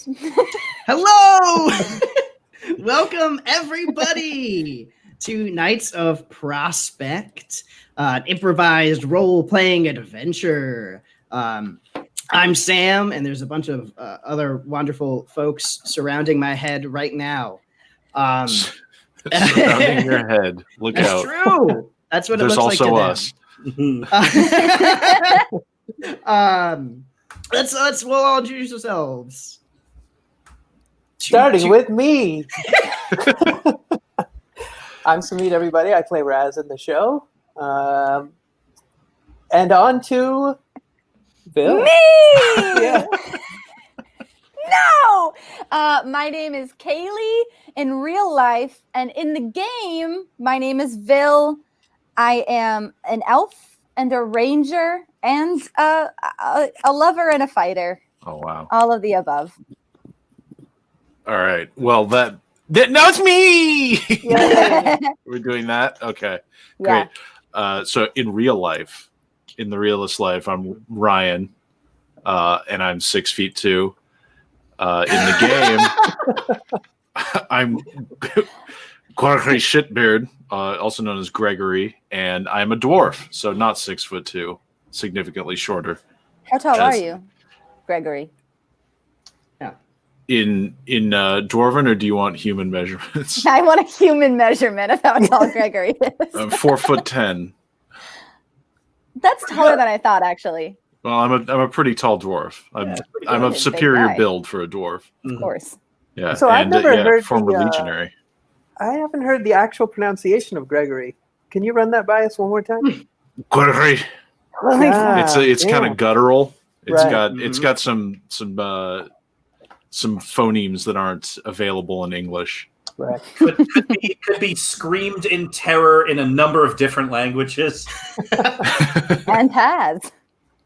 yourselves. Hello! Welcome, everybody, to Knights of Prospect, an improvised role-playing adventure. I'm Sam, and there's a bunch of other wonderful folks surrounding my head right now. Surrounding your head. Look That's out. true. That's what There's it looks also like to them. Let's we'll all introduce yourselves. Starting with me. I'm Samit, everybody. I play Raz in the show. And on to Bill. Me! Yeah. No! My name is Kaylee in real life, and in the game, my name is Vil. I am an elf and a ranger and a lover and a fighter. Oh, wow. All of the above. All right. Well, that no, it's me. Yeah. We're doing that? Okay. Yeah. Great. So in real life, in the realist life, I'm Ryan, and I'm 6'2". In the game, I'm Gregory Shitbeard, also known as Gregory, and I'm a dwarf, so not 6'2", significantly shorter. How tall are you, Gregory? In Dwarven, or do you want human measurements? I want a human measurement of how tall Gregory is. I'm 4'10". That's taller than I thought, actually. Well, I'm a pretty tall dwarf. I'm a Big superior guy. build for a dwarf. Of course. Yeah. So I've never heard former the, legionary. I haven't heard the actual pronunciation of Gregory. Can you run that by us one more time? Gregory. It's kind of guttural. It's got some phonemes that aren't available in English. Right. could be screamed in terror in a number of different languages. And has.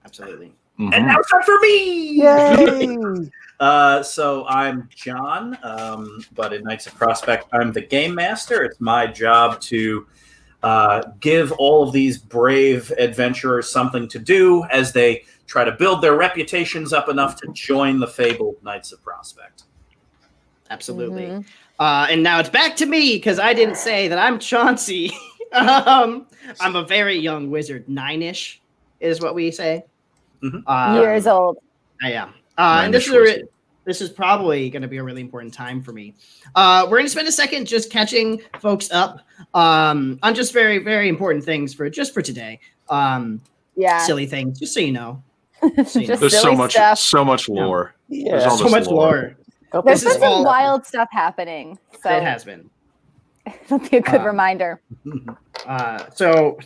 Absolutely. Mhm. And now it's time for me! Yay! So I'm John, but in Knights of Prospect, I'm the game master. It's my job to give all of these brave adventurers something to do as they try to build their reputations up enough to join the fabled Knights of Prospect. Absolutely. Mhm. And now it's back to me because I didn't say that I'm Chauncey. I'm a very young wizard, 9-ish is what we say. Mhm. Years old. I am. And this is probably going to be a really important time for me. We're going to spend a second just catching folks up on just very, very important things for today. Yeah. Silly things, just so you know. Just There's silly stuff. so much lore. Yeah. There's all So this much lore. There's This been is some all- wild stuff happening. So It has been. it'll be a good Um, reminder. So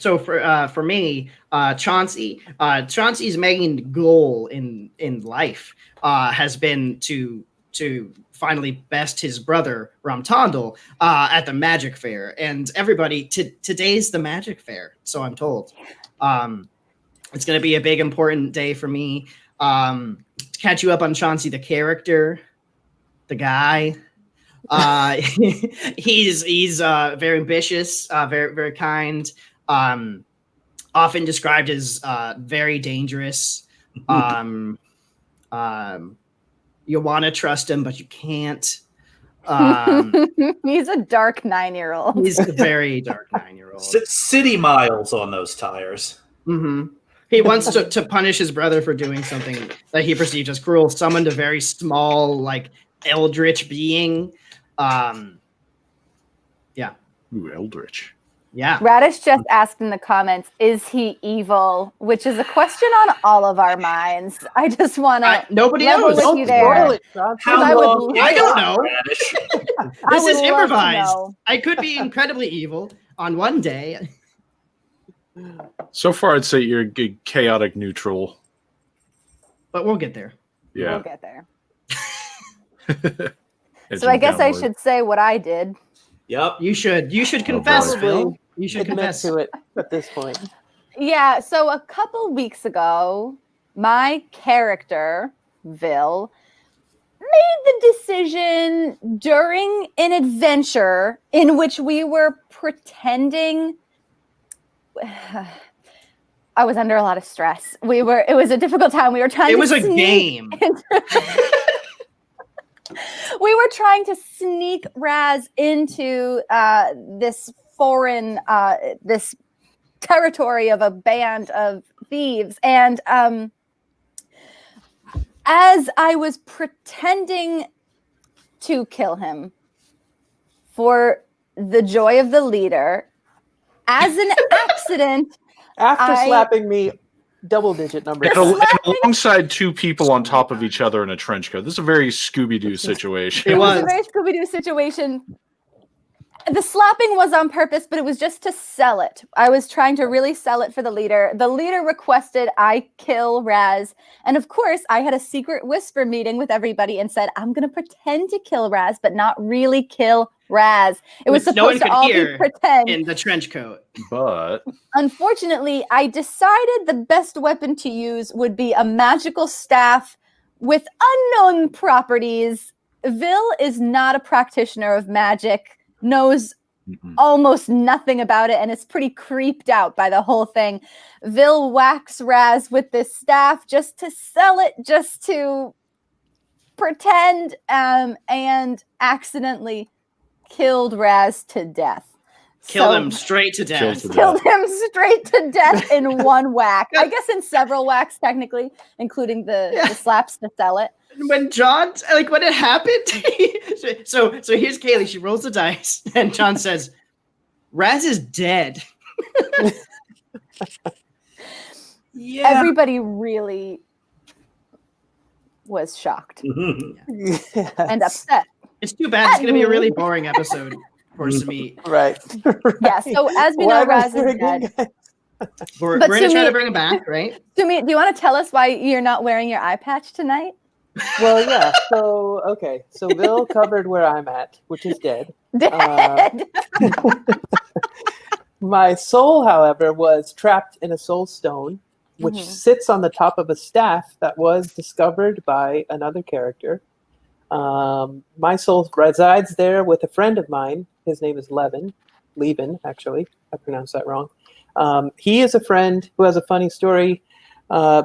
for me, Chauncey's main goal in life has been to finally best his brother Ramtondal at the Magic Fair, and everybody today's the Magic Fair, so I'm told. It's going to be a big important day for me. To catch you up on Chauncey, the character, the guy. He's very ambitious, very very kind. Often described as very dangerous. You want to trust him, but you can't. He's a dark 9-year-old. He's a very dark 9-year-old. City miles on those tires. Mm-hmm. He wants to punish his brother for doing something that he perceived as cruel. Summoned a very small, like eldritch being. Ooh, Eldritch. Yeah. Radish just asked in the comments, is he evil? Which is a question on all of our minds. I just want to Nobody level knows. with you there. Spoil it, Chauncey. I would love- I don't know. Radish? I This would is love to improvised. know. I could be incredibly evil on one day. So far, I'd say you're a chaotic neutral. But we'll get there. We'll Yeah. get there. Edging So I guess I downward. should say what I did. Yep. You should confess, boy. Phil. You should Admit confess. to it at this point. Yeah, so a couple weeks ago, my character, Vil, made the decision during an adventure in which we were pretending. I was under a lot of stress. It was a difficult time. We were trying It to was a sneak game. were trying to sneak Raz into this foreign, this territory of a band of thieves. And as I was pretending to kill him for the joy of the leader, as an accident, After slapping me double-digit numbers. And alongside two people on top of each other in a trench coat. This is a very Scooby-Doo situation. It it was was. a very Scooby-Doo situation. The slapping was on purpose, but it was just to sell it. I was trying to really sell it for the leader. The leader requested I kill Raz. And of course, I had a secret whisper meeting with everybody and said, I'm going to pretend to kill Raz, but not really kill Raz. It was Which no one supposed to could all be hear pretend. in the trench coat. But Unfortunately, I decided the best weapon to use would be a magical staff with unknown properties. Vil is not a practitioner of magic, knows almost nothing about it, and is pretty creeped out by the whole thing. Vil whacks Raz with this staff just to sell it, just to pretend, and accidentally killed Raz to death. Killed So- him straight to death. Killed him straight to death in one whack. I guess in several whacks, technically, including the slaps to sell it. When John, like when it happened, so here's Kaylee. She rolls the dice, and John says, "Raz is dead." Yeah. Everybody really was shocked Yes. and upset. It's too bad. It's going to be a really boring episode for Sumit. Right. Yeah, so as we Why know, Raz was is dead. We're But going to try to Sumit- bring him back, right? Sumit, do you want to tell us why you're not wearing your eye patch tonight? Well, yeah. So, okay. So Vil covered where I'm at, which is dead. Dead. My soul, however, was trapped in a soul stone, which Mhm. sits on the top of a staff that was discovered by another character. My soul resides there with a friend of mine. His name is Levin. Actually. I pronounced that wrong. He is a friend who has a funny story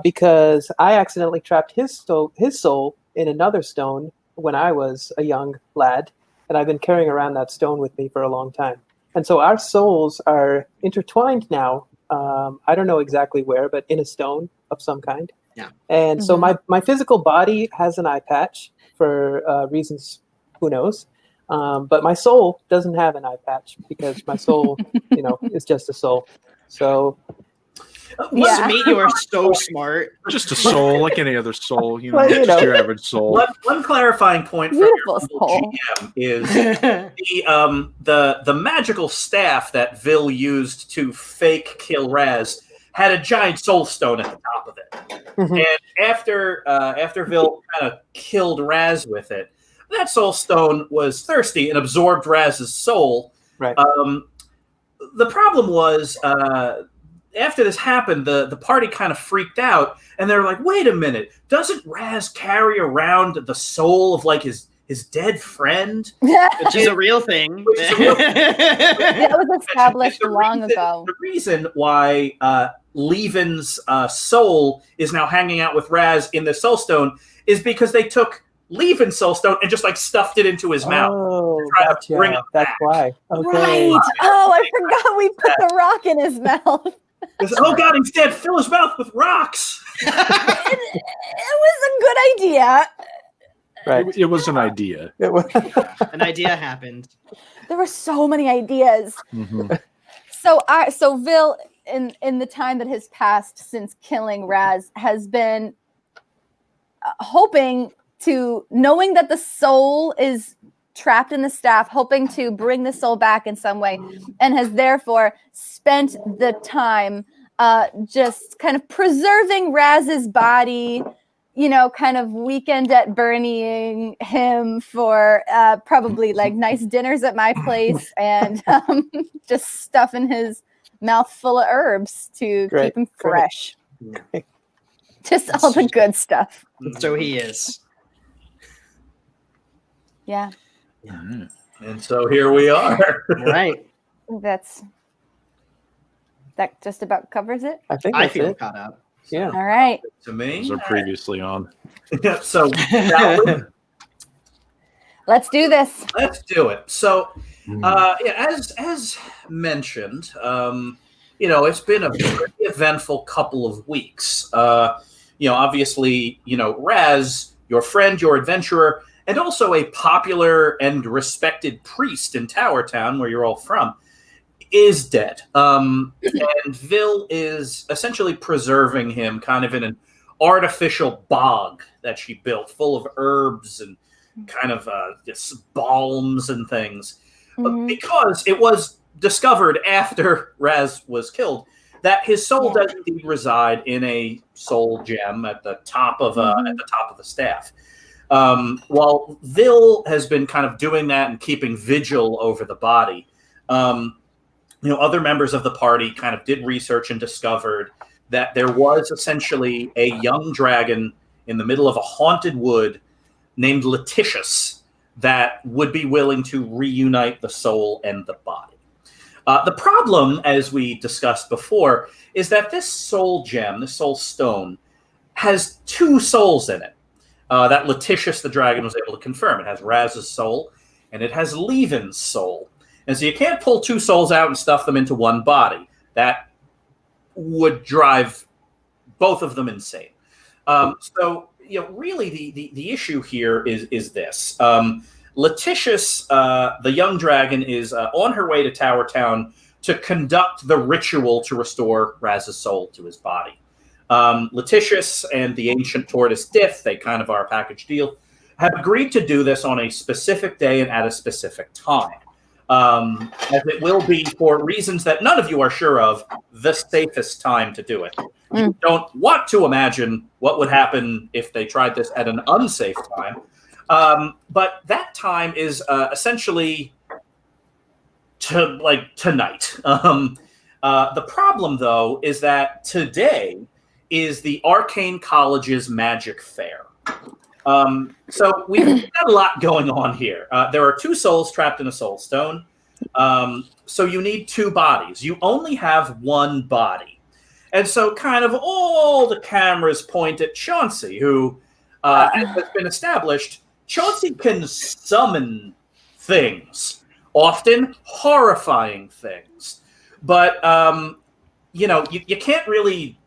because I accidentally trapped his soul in another stone when I was a young lad, and I've been carrying around that stone with me for a long time. And so our souls are intertwined now. I don't know exactly where, but in a stone of some kind. Yeah. And so my physical body has an eye patch for reasons who knows. But my soul doesn't have an eye patch because my soul, is just a soul. So Yeah. Sumit, you are so smart. just a soul, like any other soul, Well, just your average soul. One clarifying point from Beautiful your soul. GM is the magical staff that Vil used to fake kill Raz had a giant soul stone at the top of it. And after Vil kind of killed Raz with it, that soul stone was thirsty and absorbed Raz's soul. Right. The problem was after this happened, the party kind of freaked out, and they're like, "Wait a minute! Doesn't Raz carry around the soul of like his dead friend?" Which is a real thing. Which is a real- That was established The long reason- ago. The reason why Levin's soul is now hanging out with Raz in the Soul Stone is because they took Levin's Soul Stone and just like stuffed it into his mouth. Oh, Try to gotcha. bring it That's back. why. Okay. Right. Oh, I forgot we put the rock in his mouth. They said, "Oh God, he's dead! Fill his mouth with rocks." It was a good idea. Right. It was an idea. It was- An idea happened. There were so many ideas. Mhm. So Vil, in the time that has passed since killing Raz, has been hoping to, knowing that the soul is trapped in the staff, hoping to bring the soul back in some way, and has therefore spent the time just kind of preserving Raz's body, kind of weekend at Bernieing him for probably like nice dinners at my place and just stuffing his mouth full of herbs to Great, keep him great. fresh. Great. Just all the good stuff. So he is. Yeah, Alright. And so here we are. Right. that just about covers it. I think I that's feel it. caught up. Yeah. All right. To me, Those are previously on. so Valerie, Let's do this. Let's do it. So, Hmm. yeah, as mentioned, it's been a pretty eventful couple of weeks. Obviously, Raz, your friend, your adventurer, and also a popular and respected priest in Tower Town, where you're all from, is dead. And Vil is essentially preserving him kind of in an artificial bog that she built, full of herbs and kind of just balms and things. Mhm. Because it was discovered after Raz was killed that his soul Yeah. does indeed reside in a soul gem at the top of the staff. While Vil has been kind of doing that and keeping vigil over the body, other members of the party kind of did research and discovered that there was essentially a young dragon in the middle of a haunted wood named Letitius that would be willing to reunite the soul and the body. The problem, as we discussed before, is that this soul gem, this soul stone, has two souls in it. That Letitius the dragon was able to confirm. It has Raz's soul, and it has Levin's soul. And so you can't pull two souls out and stuff them into one body. That would drive both of them insane. Really the issue here is this. Letitius, the young dragon, is on her way to Tower Town to conduct the ritual to restore Raz's soul to his body. Letitius and the ancient tortoise Dith, they kind of are a package deal, have agreed to do this on a specific day and at a specific time. As it will be, for reasons that none of you are sure of, the safest time to do it. You don't want to imagine what would happen if they tried this at an unsafe time. But that time is essentially tonight. The problem, though, is that today is the Arcane College's Magic Fair. So we've got a lot going on here. There are two souls trapped in a soul stone. So you need two bodies. You only have one body. And so kind of all the cameras point at Chauncey, who, as has been established, Chauncey can summon things, often horrifying things. But, you can't really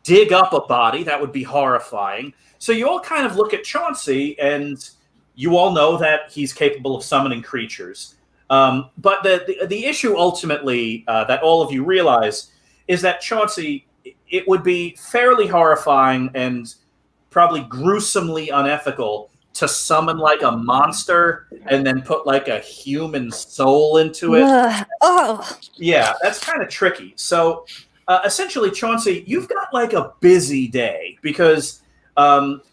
dig up a body. That would be horrifying. So you all kind of look at Chauncey, and you all know that he's capable of summoning creatures. But the issue ultimately that all of you realize is that Chauncey, it would be fairly horrifying and probably gruesomely unethical to summon like a monster and then put like a human soul into it. Oh. Yeah, that's kind of tricky. So essentially, Chauncey, you've got like a busy day because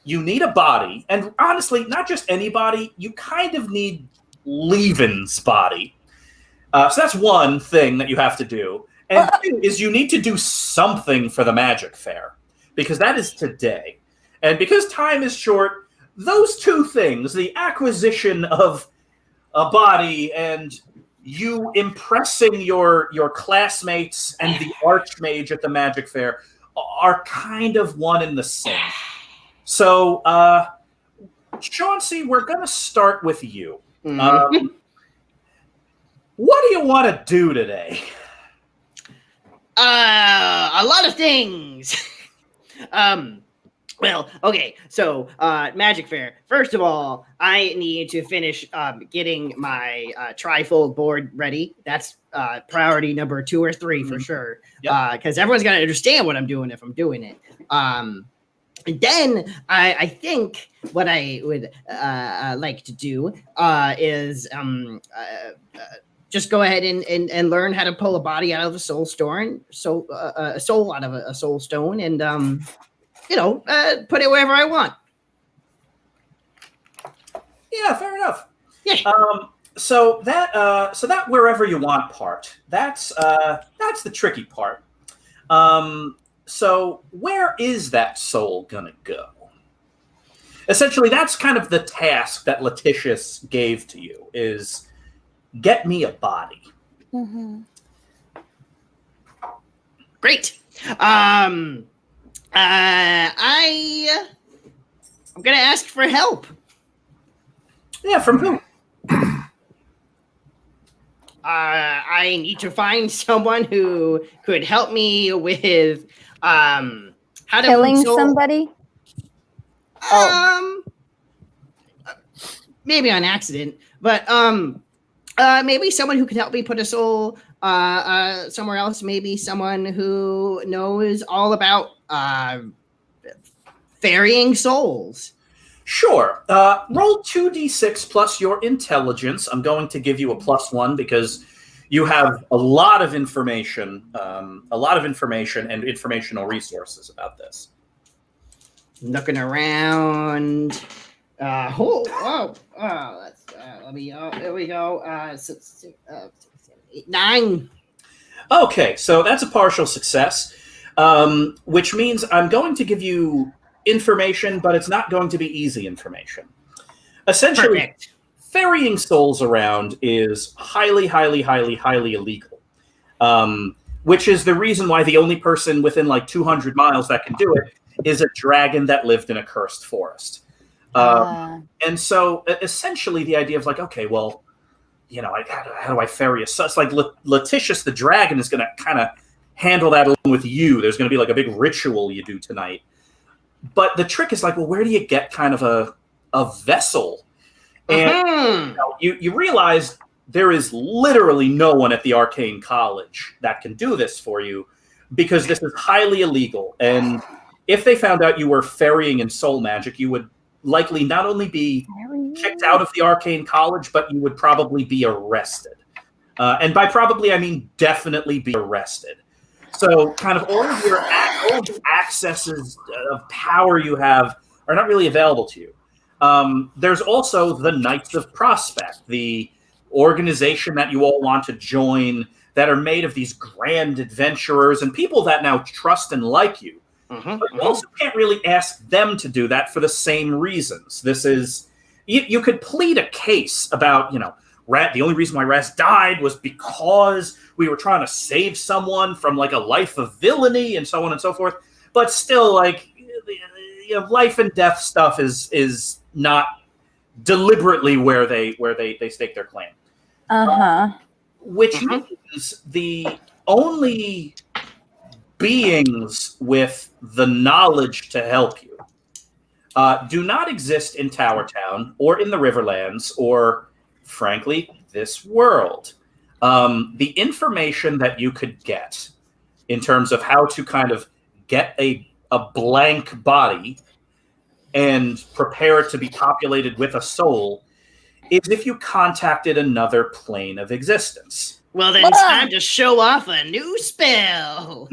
you need a body. And honestly, not just any body, you kind of need Levin's body. So that's one thing that you have to do. And two is you need to do something for the Magic Fair because that is today. And because time is short, those two things, the acquisition of a body and you impressing your classmates and the Archmage at the Magic Fair, are kind of one and the same. So, Chauncey, we're going to start with you. Mhm. What do you want to do today? A lot of things. Well, okay, so Magic Fair. First of all, I need to finish getting my trifold board ready. That's priority number 2 or 3 for sure. Because everyone's got to understand what I'm doing if I'm doing it. And then I think what I would like to do is just go ahead and learn how to pull a body out of a soul stone, a soul out of a soul stone, and put it wherever I want. Yeah, fair enough. Yeah. So that wherever you want part, that's the tricky part. So where is that soul gonna go? Essentially, that's kind of the task that Letitius gave to you, is get me a body. Mm-hmm. Great. I'm gonna ask for help. Yeah, from who? I need to find someone who could help me with how to Killing move soul. somebody? Maybe on accident, but maybe someone who can help me put a soul somewhere else. Maybe someone who knows all about ferrying souls. Sure. Roll 2d6 plus your intelligence. I'm going to give you a +1 because you have a lot of information and informational resources about this. Looking around. Let me. There we go. 9. Okay, so that's a partial success, which means I'm going to give you information, but it's not going to be easy information. Essentially, Perfect. ferrying souls around is highly, highly, highly, highly illegal, which is the reason why the only person within like 200 miles that can do it is a dragon that lived in a cursed forest. And so essentially the idea of like, okay, well, you know, how do I ferry a soul? It's like Letitius the dragon is going to kind of handle that along with you. There's going to be like a big ritual you do tonight. But the trick is like, well, where do you get kind of a vessel? And you realize there is literally no one at the Arcane College that can do this for you because this is highly illegal. And if they found out you were ferrying in soul magic, you would likely not only be kicked out of the Arcane College, but you would probably be arrested. And by probably, I mean definitely be arrested. So kind of all of the accesses of power you have are not really available to you. There's also the Knights of Prospect, the organization that you all want to join that are made of these grand adventurers and people that now trust and like you. But you also can't really ask them to do that for the same reasons. This is, you could plead a case about, you know, the only reason why Raz died was because we were trying to save someone from like a life of villainy and so on and so forth. But still, like, you know, life and death stuff is not deliberately where they stake their claim. Which means the only beings with the knowledge to help you do not exist in Tower Town or in the Riverlands or, frankly, this world. The information that you could get in terms of how to kind of get a blank body and prepare it to be populated with a soul is if you contacted another plane of existence. Well, then it's time to show off a new spell.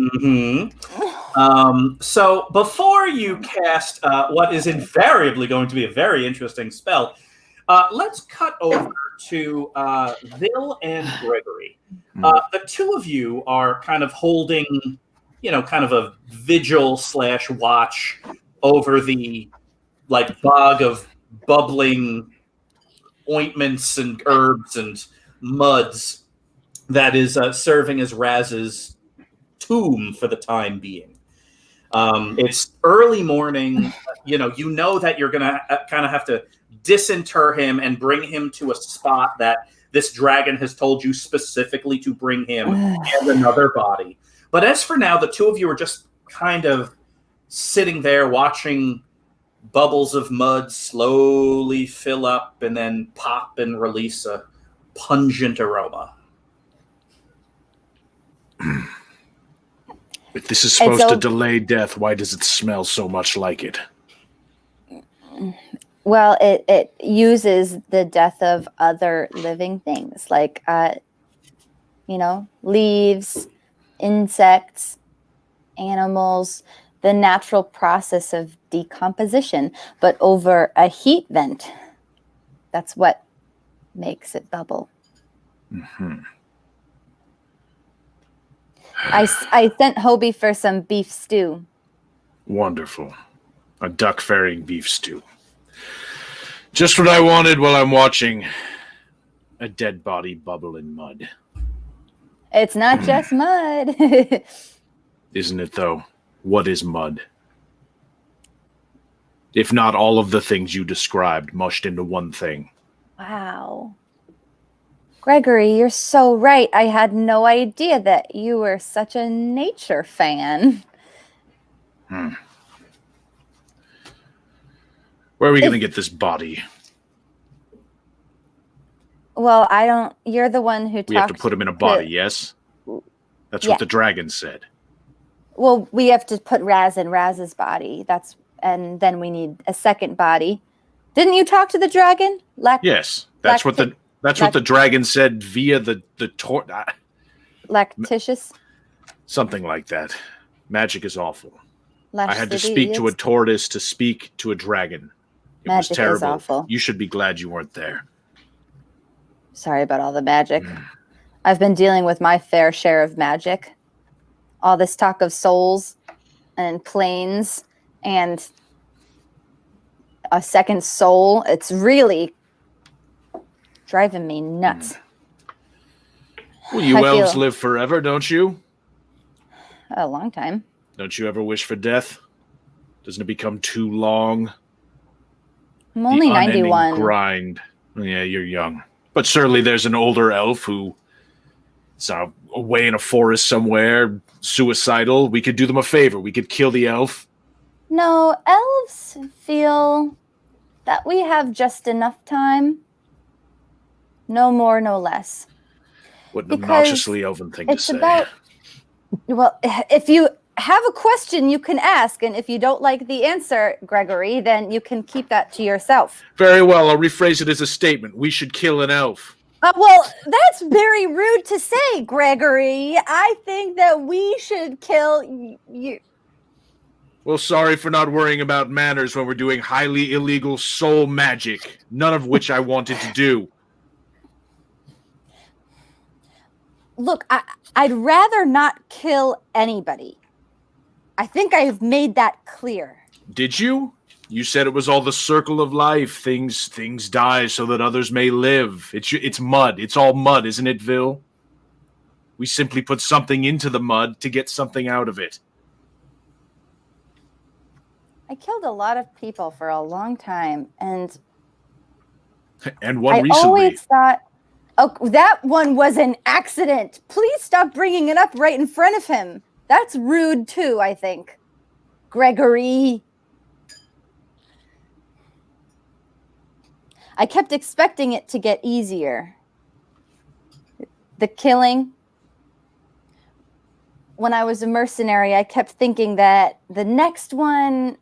So before you cast what is invariably going to be a very interesting spell, let's cut over to Vil and Gregory. The two of you are kind of holding, you know, kind of a vigil/watch over the like bog of bubbling ointments and herbs and muds that is serving as Raz's tomb for the time being. It's early morning. You know that you're going to kind of have to disinter him and bring him to a spot that this dragon has told you specifically to bring him and another body. But as for now, the two of you are just kind of sitting there watching bubbles of mud slowly fill up and then pop and release a pungent aroma. If this is supposed to delay death, why does it smell so much like it? Well, it uses the death of other living things, like, leaves, insects, animals, the natural process of decomposition, but over a heat vent. That's what makes it bubble. I sent Hobie for some beef stew. Wonderful. A duck ferrying beef stew. Just what I wanted while I'm watching a dead body bubble in mud. It's not just mud. Isn't it, though? What is mud? If not all of the things you described mushed into one thing. Wow. Gregory, you're so right. I had no idea that you were such a nature fan. Where are we going to get this body? Well, I don't. You're the one who We have to talked put him in a body, yes? That's Yeah. what the dragon said. Well, we have to put Raz in Raz's body. And then we need a second body. Didn't you talk to the dragon? Yes, that's what the dragon said via the Lactitious. something like that. Magic is awful. I had to Laxity speak to a is- tortoise to speak to a dragon. It Magic was is terrible. awful. You should be glad you weren't there. Sorry about all the magic. I've been dealing with my fair share of magic. All this talk of souls and planes and a second soul. It's really driving me nuts. Well, you I elves feel- live forever, don't you? A long time. Don't you ever wish for death? Doesn't it become too long? I'm only The unending 91. grind. Yeah, you're young. But surely there's an older elf who is away in a forest somewhere, suicidal. We could do them a favor. We could kill the elf. No, elves feel that we have just enough time. No more, no less. What an Because obnoxiously elven thing to It's say. about, well, if you have a question, you can ask. And if you don't like the answer, Gregory, then you can keep that to yourself. Very well, I'll rephrase it as a statement. We should kill an elf. Well, that's very rude to say, Gregory. I think that we should kill you. Well, sorry for not worrying about manners when we're doing highly illegal soul magic, none of which I wanted to do. Look, I'd rather not kill anybody. I think I have made that clear. Did you? You said it was all the circle of life. Things die so that others may live. It's mud. It's all mud, isn't it, Vil? We simply put something into the mud to get something out of it. I killed a lot of people for a long time, and And one I recently. always thought, oh, that one was an accident. Please stop bringing it up right in front of him. That's rude too, I think. Gregory. I kept expecting it to get easier. The killing. When I was a mercenary, I kept thinking that the next one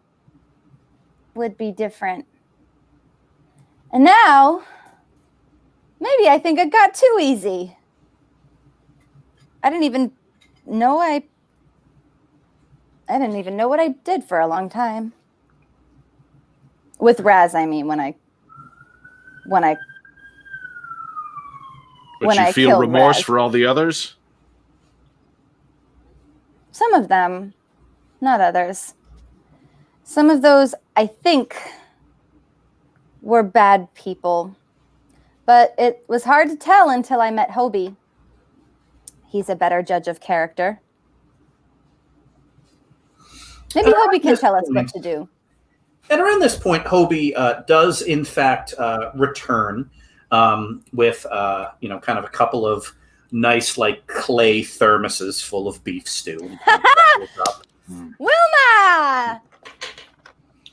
would be different. And now, maybe I think it got too easy. I didn't even know what I did for a long time. With Raz, I mean, when I But when you I feel killed remorse Raz. for all the others? Some of them, not others. Some of those, I think, were bad people. But it was hard to tell until I met Hobie. He's a better judge of character. Maybe Around Hobie can this tell us what point- to do. And around this point, Hobie does in fact return with kind of a couple of nice like clay thermoses full of beef stew. Wilma!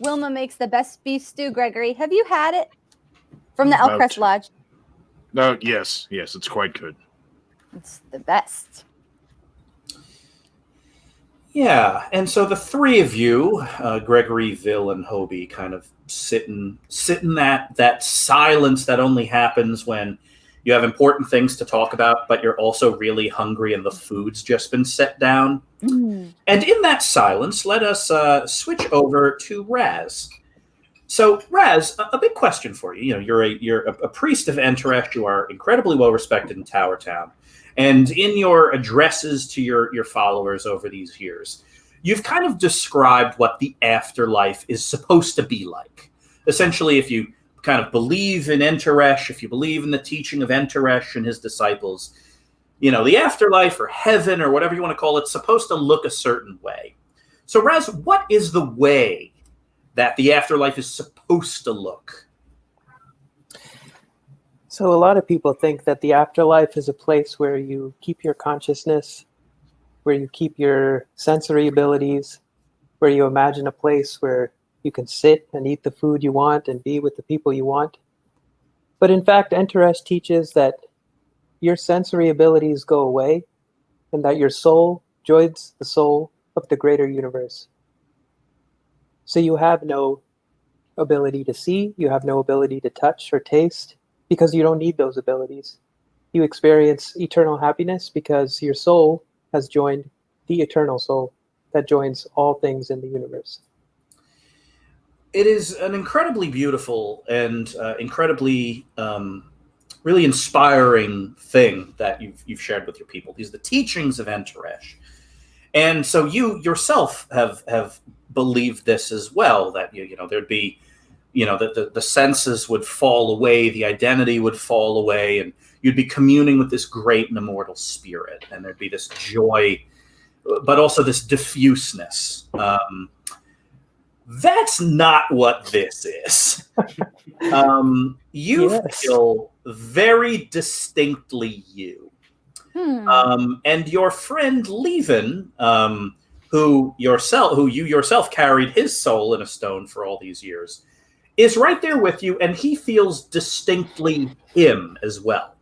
Wilma makes the best beef stew, Gregory. Have you had it? From the About- Elcrest Lodge. No, yes, it's quite good. It's the best. Yeah, and so the three of you, Gregory, Vil, and Hobie, kind of sit in that silence that only happens when you have important things to talk about, but you're also really hungry and the food's just been set down. Mm. And in that silence, let us switch over to Raz. So, Raz, a big question for you. You know, you're a priest of Enteresh. You are incredibly well respected in Tower Town. And in your addresses to your followers over these years, you've kind of described what the afterlife is supposed to be like. Essentially, if you kind of believe in Enteresh, if you believe in the teaching of Enteresh and his disciples, you know, the afterlife or heaven or whatever you want to call it, supposed to look a certain way. So, Raz, what is the way that the afterlife is supposed to look? So a lot of people think that the afterlife is a place where you keep your consciousness, where you keep your sensory abilities, where you imagine a place where you can sit and eat the food you want and be with the people you want. But in fact, Enteresh teaches that your sensory abilities go away and that your soul joins the soul of the greater universe. So you have no ability to see, you have no ability to touch or taste, because you don't need those abilities. You experience eternal happiness because your soul has joined the eternal soul that joins all things in the universe. It is an incredibly beautiful and incredibly really inspiring thing that you've shared with your people. These are the teachings of Enteresh. And so you yourself have believed this as well, that you know there'd be, you know, that the senses would fall away, the identity would fall away, and you'd be communing with this great and immortal spirit, and there'd be this joy, but also this diffuseness. That's not what this is. You Yes. feel very distinctly you. And your friend Levin, who you yourself carried his soul in a stone for all these years, is right there with you, and he feels distinctly him as well.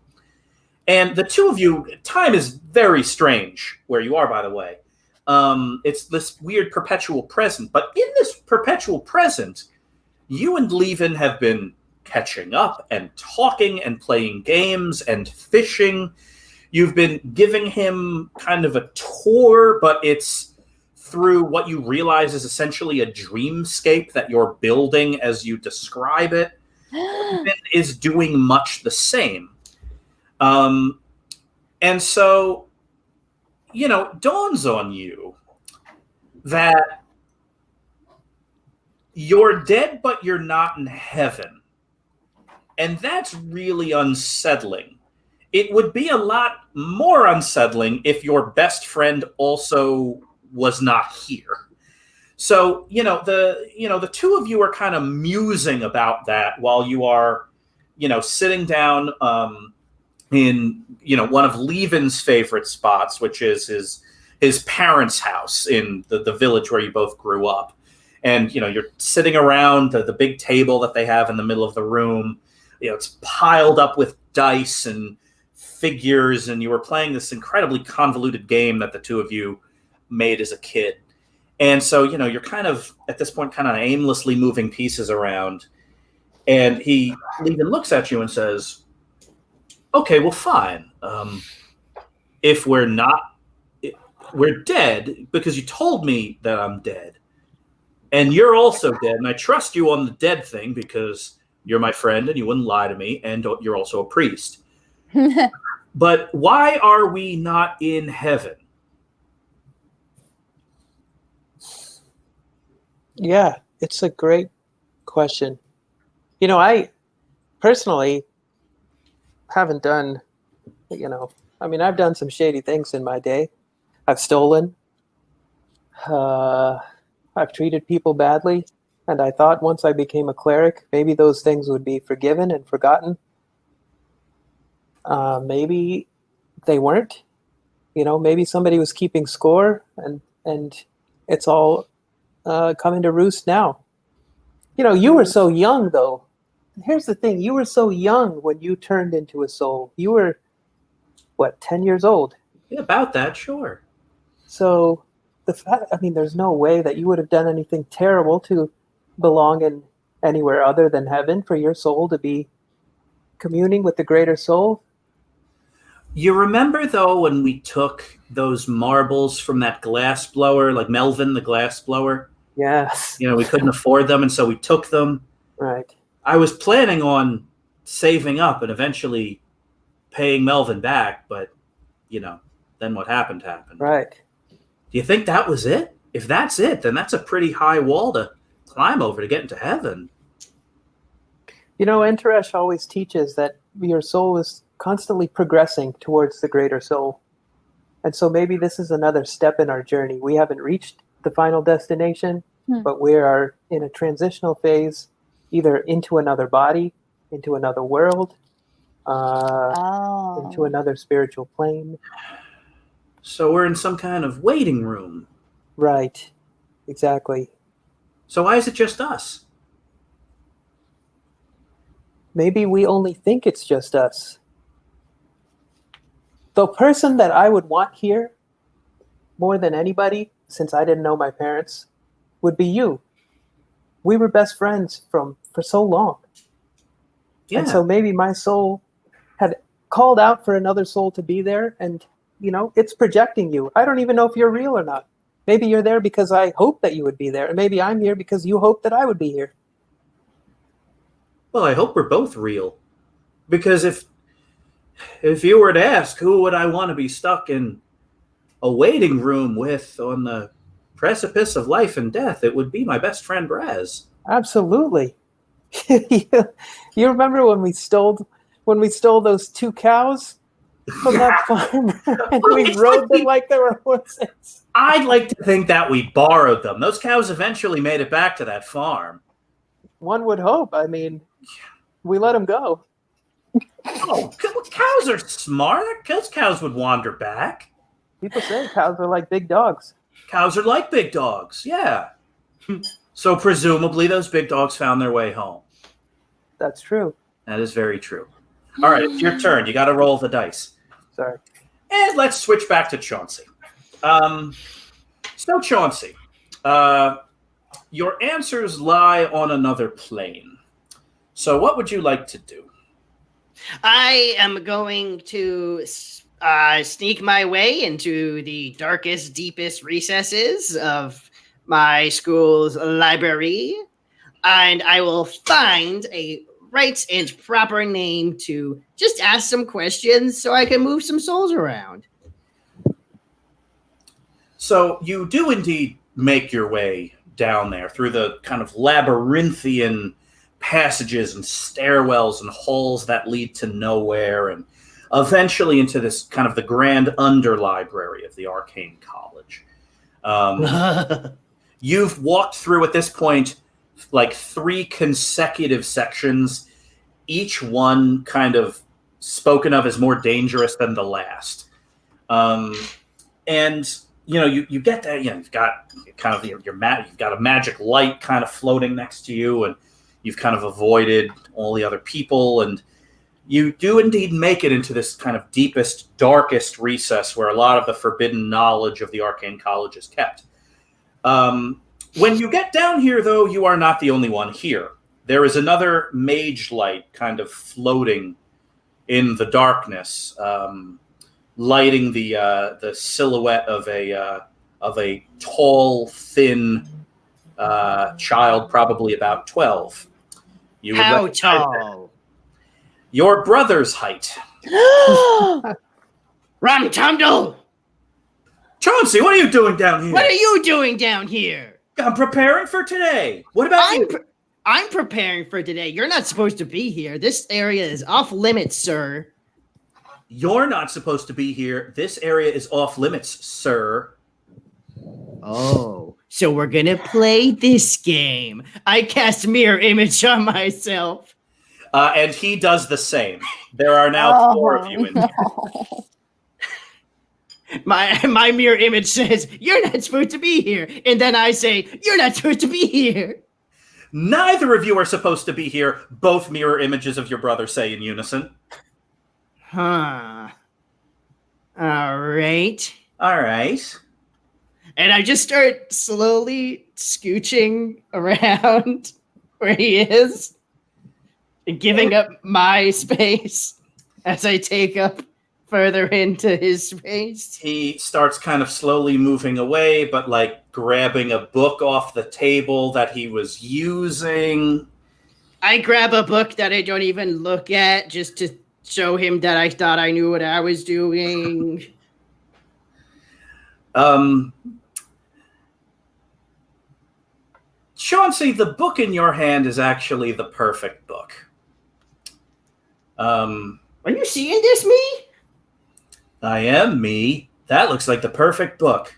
And the two of you, time is very strange where you are, by the way. It's this weird perpetual present. But in this perpetual present, you and Levin have been catching up and talking and playing games and fishing. You've been giving him kind of a tour, but it's through what you realize is essentially a dreamscape that you're building as you describe it. Levin is doing much the same. And so, you know, dawns on you that you're dead, but you're not in heaven. And that's really unsettling. It would be a lot more unsettling if your best friend also was not here. So, the two of you are kind of musing about that while you are, sitting down in, one of Levin's favorite spots, which is his parents' house in the village where you both grew up. And, you're sitting around the big table that they have in the middle of the room. It's piled up with dice and figures, and you were playing this incredibly convoluted game that the two of you made as a kid. And so, you're kind of, at this point, kind of aimlessly moving pieces around. And Levin looks at you and says, okay, well, fine. If we're dead, because you told me that I'm dead. And you're also dead, and I trust you on the dead thing because you're my friend and you wouldn't lie to me, and you're also a priest. But why are we not in heaven? Yeah, it's a great question. I personally haven't done, I've done some shady things in my day. I've stolen. I've treated people badly. And I thought once I became a cleric, maybe those things would be forgiven and forgotten. Maybe they weren't. Maybe somebody was keeping score, and it's all coming to roost now. You were so young, though. Here's the thing. You were so young when you turned into a soul. You were, 10 years old? Yeah, about that, sure. So there's no way that you would have done anything terrible to belong in anywhere other than heaven for your soul to be communing with the greater soul. You remember, though, when we took those marbles from that glass blower, like Melvin, the glass blower? Yes. We couldn't afford them, and so we took them. Right. I was planning on saving up and eventually paying Melvin back, but, then what happened. Right. Do you think that was it? If that's it, then that's a pretty high wall to climb over to get into heaven. Enteresh always teaches that your soul is constantly progressing towards the greater soul. And so maybe this is another step in our journey. We haven't reached the final destination, but we are in a transitional phase, either into another body, into another world, into another spiritual plane. So we're in some kind of waiting room. Right. Exactly. So why is it just us? Maybe we only think it's just us. The person that I would want here more than anybody, since I didn't know my parents, would be you. We were best friends for so long. Yeah. And so maybe my soul had called out for another soul to be there, and it's projecting you. I don't even know if you're real or not. Maybe you're there because I hope that you would be there, and maybe I'm here because you hope that I would be here. Well, I hope we're both real. Because if you were to ask who would I want to be stuck in a waiting room with on the precipice of life and death, it would be my best friend Braz. Absolutely. You remember when we stole those 2 cows from that farm and we rode them like they were horses? I'd like to think that we borrowed them. Those cows eventually made it back to that farm. One would hope. I mean, we let them go. Oh, cows are smart. Those cows would wander back. People say cows are like big dogs. Cows are like big dogs, yeah. So presumably those big dogs found their way home. That's true. That is very true. All right, it's your turn. You got to roll the dice. Sorry. And let's switch back to Chauncey. So Chauncey, your answers lie on another plane. So what would you like to do? I am going to sneak my way into the darkest, deepest recesses of my school's library, and I will find a right and proper name to just ask some questions so I can move some souls around. So you do indeed make your way down there through the kind of labyrinthian passages and stairwells and halls that lead to nowhere, and eventually into this kind of the grand underlibrary of the Arcane College. You've walked through at this point like 3 consecutive sections, each one kind of spoken of as more dangerous than the last. And you get that, you've got kind of you've got a magic light kind of floating next to you, and you've kind of avoided all the other people, and you do indeed make it into this kind of deepest, darkest recess where a lot of the forbidden knowledge of the Arcane College is kept. When you get down here, though, you are not the only one here. There is another mage light kind of floating in the darkness, lighting the silhouette of a tall, thin child, probably about 12. How tall? Your brother's height. Ramtundle! Chauncey, what are you doing down here? What are you doing down here? I'm preparing for today. What about you? I'm preparing for today. You're not supposed to be here. This area is off limits, sir. You're not supposed to be here. This area is off limits, sir. Oh, so we're gonna play this game. I cast mirror image on myself. And he does the same. There are now 4 of you in here. My mirror image says, you're not supposed to be here. And then I say, you're not supposed to be here. Neither of you are supposed to be here. Both mirror images of your brother say in unison. Huh. All right. All right. And I just start slowly scooching around where he is and giving up my space as I take up further into his space. He starts kind of slowly moving away, but like grabbing a book off the table that he was using. I grab a book that I don't even look at just to show him that I thought I knew what I was doing. Chauncey, the book in your hand is actually the perfect book. Are you seeing this, me? I am me. That looks like the perfect book.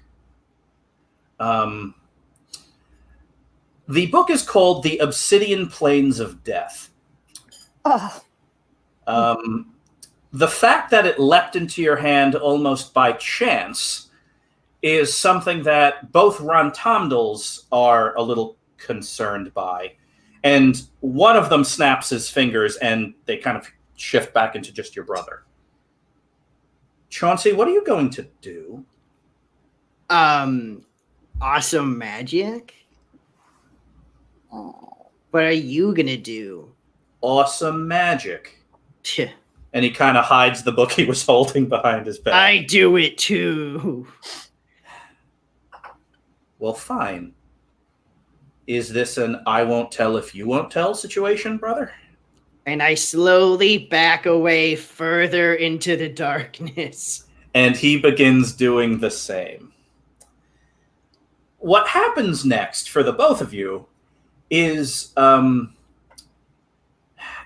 The book is called The Obsidian Plains of Death. Oh. The fact that it leapt into your hand almost by chance is something that both Rantamdals are a little concerned by. And one of them snaps his fingers and they kind of shift back into just your brother. Chauncey, what are you going to do? Awesome magic. What are you gonna do? Awesome magic. Phew. And he kind of hides the book he was holding behind his back. I do it too. Well, fine. Is this an I won't tell if you won't tell situation, brother? And I slowly back away further into the darkness. And he begins doing the same. What happens next for the both of you is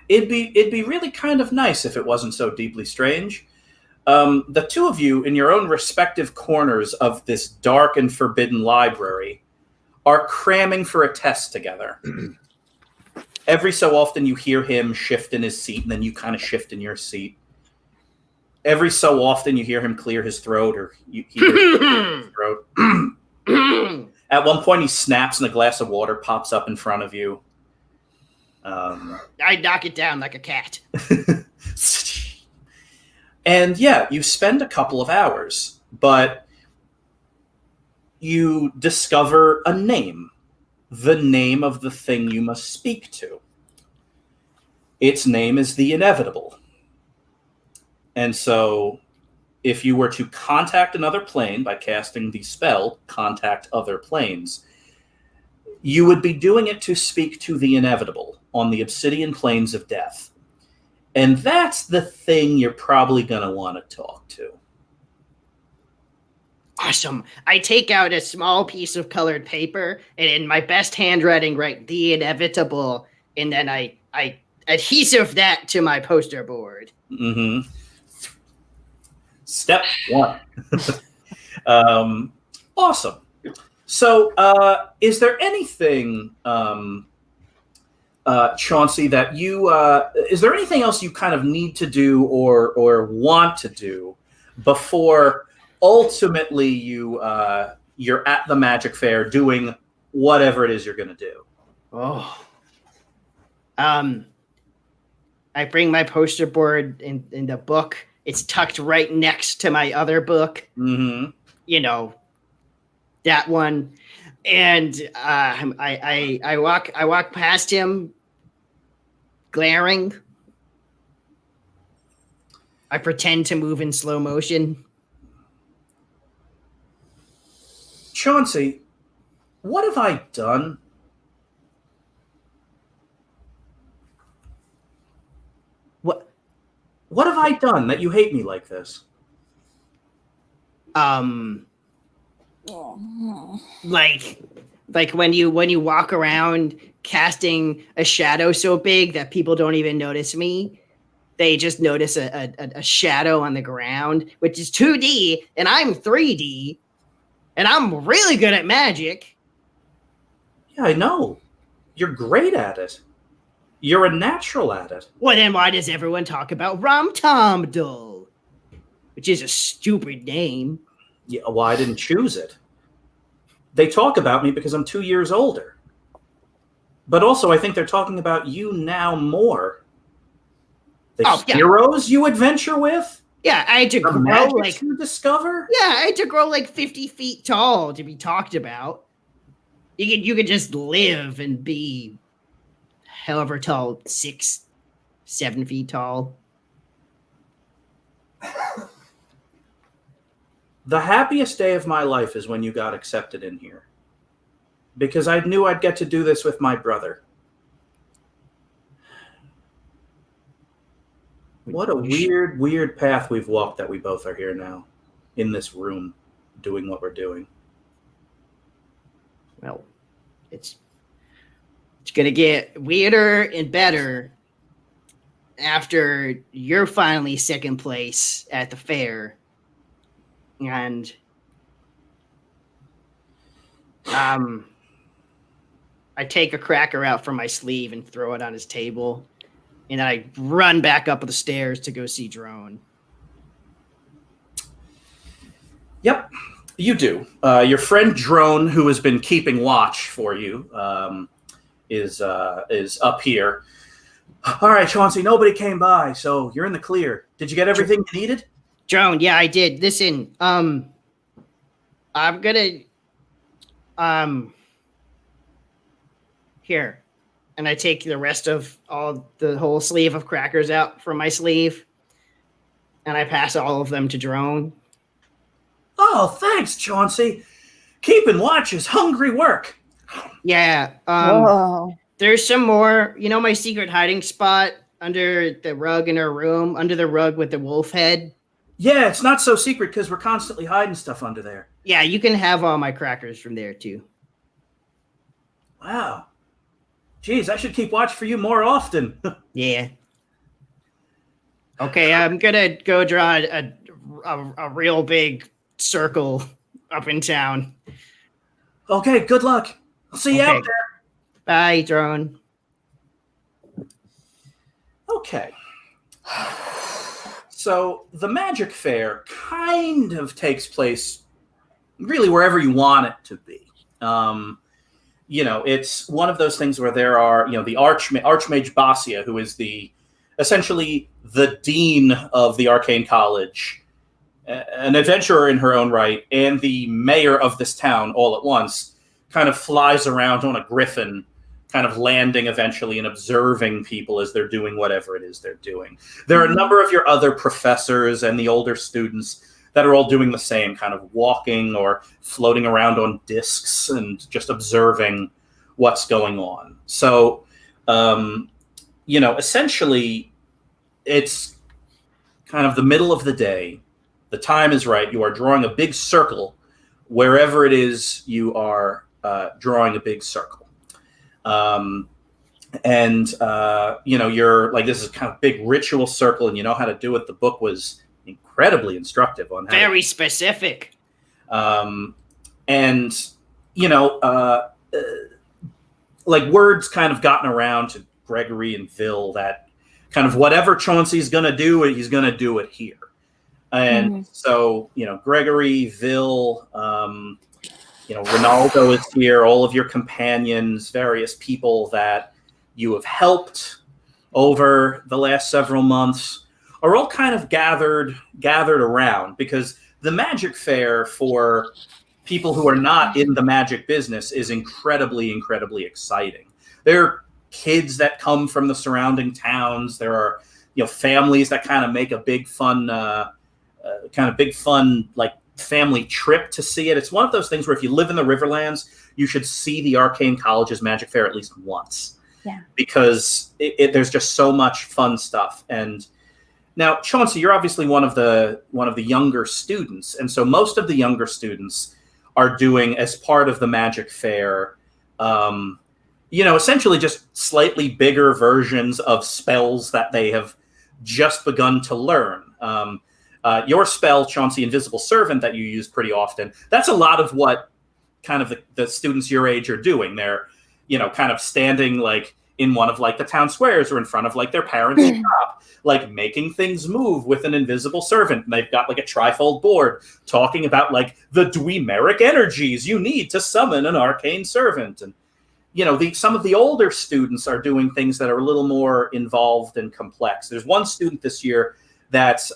it'd be really kind of nice if it wasn't so deeply strange. The two of you in your own respective corners of this dark and forbidden library are cramming for a test together. Every so often you hear him shift in his seat and then you kind of shift in your seat. Every so often you hear him clear his throat or you hear his throat. At one point he snaps and a glass of water pops up in front of you. I knock it down like a cat. And yeah, you spend a couple of hours, but you discover a name. The name of the thing you must speak to. Its name is the Inevitable. And so, if you were to contact another plane by casting the spell, Contact Other Planes, you would be doing it to speak to the Inevitable on the Obsidian Plains of Death. And that's the thing you're probably going to want to talk to. Awesome. I take out a small piece of colored paper and in my best handwriting write the Inevitable, and then I adhesive that to my poster board. Mm-hmm. Step one. Awesome. So, is there anything, Chauncey, that you is there anything else you kind of need to do or want to do before ultimately you're at the Magic Fair doing whatever it is you're going to do? Oh. I bring my poster board in the book. It's tucked right next to my other book. Mm-hmm. You know, that one. And I walk past him, glaring. I pretend to move in slow motion. Chauncey, what have I done? What have I done that you hate me like this? Like when you walk around casting a shadow so big that people don't even notice me. They just notice a shadow on the ground, which is 2D, and I'm 3D, and I'm really good at magic. Yeah, I know. You're great at it. You're a natural at it. Well, then why does everyone talk about Rantamdal? Which is a stupid name. Yeah, well, I didn't choose it. They talk about me because I'm 2 years older. But also, I think they're talking about you now more. The heroes you adventure with? Yeah, I had to The grow magics you discover? Yeah, I had to grow like 50 feet tall to be talked about. You could just live and be however tall, 6, 7 feet tall. The happiest day of my life is when you got accepted in here. Because I knew I'd get to do this with my brother. What a weird path we've walked that we both are here now. In this room, doing what we're doing. Well, it's gonna get weirder and better after you're finally second place at the fair. And I take a cracker out from my sleeve and throw it on his table. And I run back up the stairs to go see Drone. Yep, you do. Your friend Drone, who has been keeping watch for you, is up here. All right, Chauncey, nobody came by, so you're in the clear. Did you get everything you needed? Drone, yeah, I did. Listen, I'm gonna here. And I take the rest of the whole sleeve of crackers out from my sleeve. And I pass all of them to Drone. Oh, thanks, Chauncey. Keeping watch is hungry work. Yeah. Whoa. There's some more. You know my secret hiding spot under the rug in her room? Under the rug with the wolf head? Yeah, it's not so secret because we're constantly hiding stuff under there. Yeah, you can have all my crackers from there, too. Wow. Geez, I should keep watch for you more often. Yeah. Okay, I'm gonna go draw a real big circle up in town. Okay, good luck. I'll see you Okay. out there. Bye, Drone. Okay. So the Magic Fair kind of takes place really wherever you want it to be. It's one of those things where there are, the Archmage Basia, who is essentially the dean of the Arcane College, an adventurer in her own right, and the mayor of this town all at once, kind of flies around on a griffin, kind of landing eventually and observing people as they're doing whatever it is they're doing. There are a number of your other professors and the older students that are all doing the same, kind of walking or floating around on discs and just observing what's going on. So, essentially, it's kind of the middle of the day. The time is right. You are drawing a big circle wherever it is you are drawing a big circle. You're like, this is kind of big ritual circle and you know how to do it. The book was incredibly instructive on how Very specific. Words kind of gotten around to Gregory and Vil that kind of whatever Chauncey's going to do, he's going to do it here. And so, Gregory, Vil, Ronaldo is here, all of your companions, various people that you have helped over the last several months are all kind of gathered around, because the Magic Fair for people who are not in the magic business is incredibly, incredibly exciting. There are kids that come from the surrounding towns. There are, families that kind of make a big fun, like family trip to see it. It's one of those things where if you live in the Riverlands, you should see the Arcane College's Magic Fair at least once. Yeah. Because there's just so much fun stuff. And now, Chauncey, you're obviously one of the younger students, and so most of the younger students are doing, as part of the Magic Fair, essentially just slightly bigger versions of spells that they have just begun to learn. Your spell, Chauncey, Invisible Servant, that you use pretty often, that's a lot of what kind of the students your age are doing. They're, kind of standing like in one of like the town squares or in front of like their parents' shop, like making things move with an invisible servant. And they've got like a trifold board talking about like the Dweemeric energies you need to summon an arcane servant. And, some of the older students are doing things that are a little more involved and complex. There's one student this year that's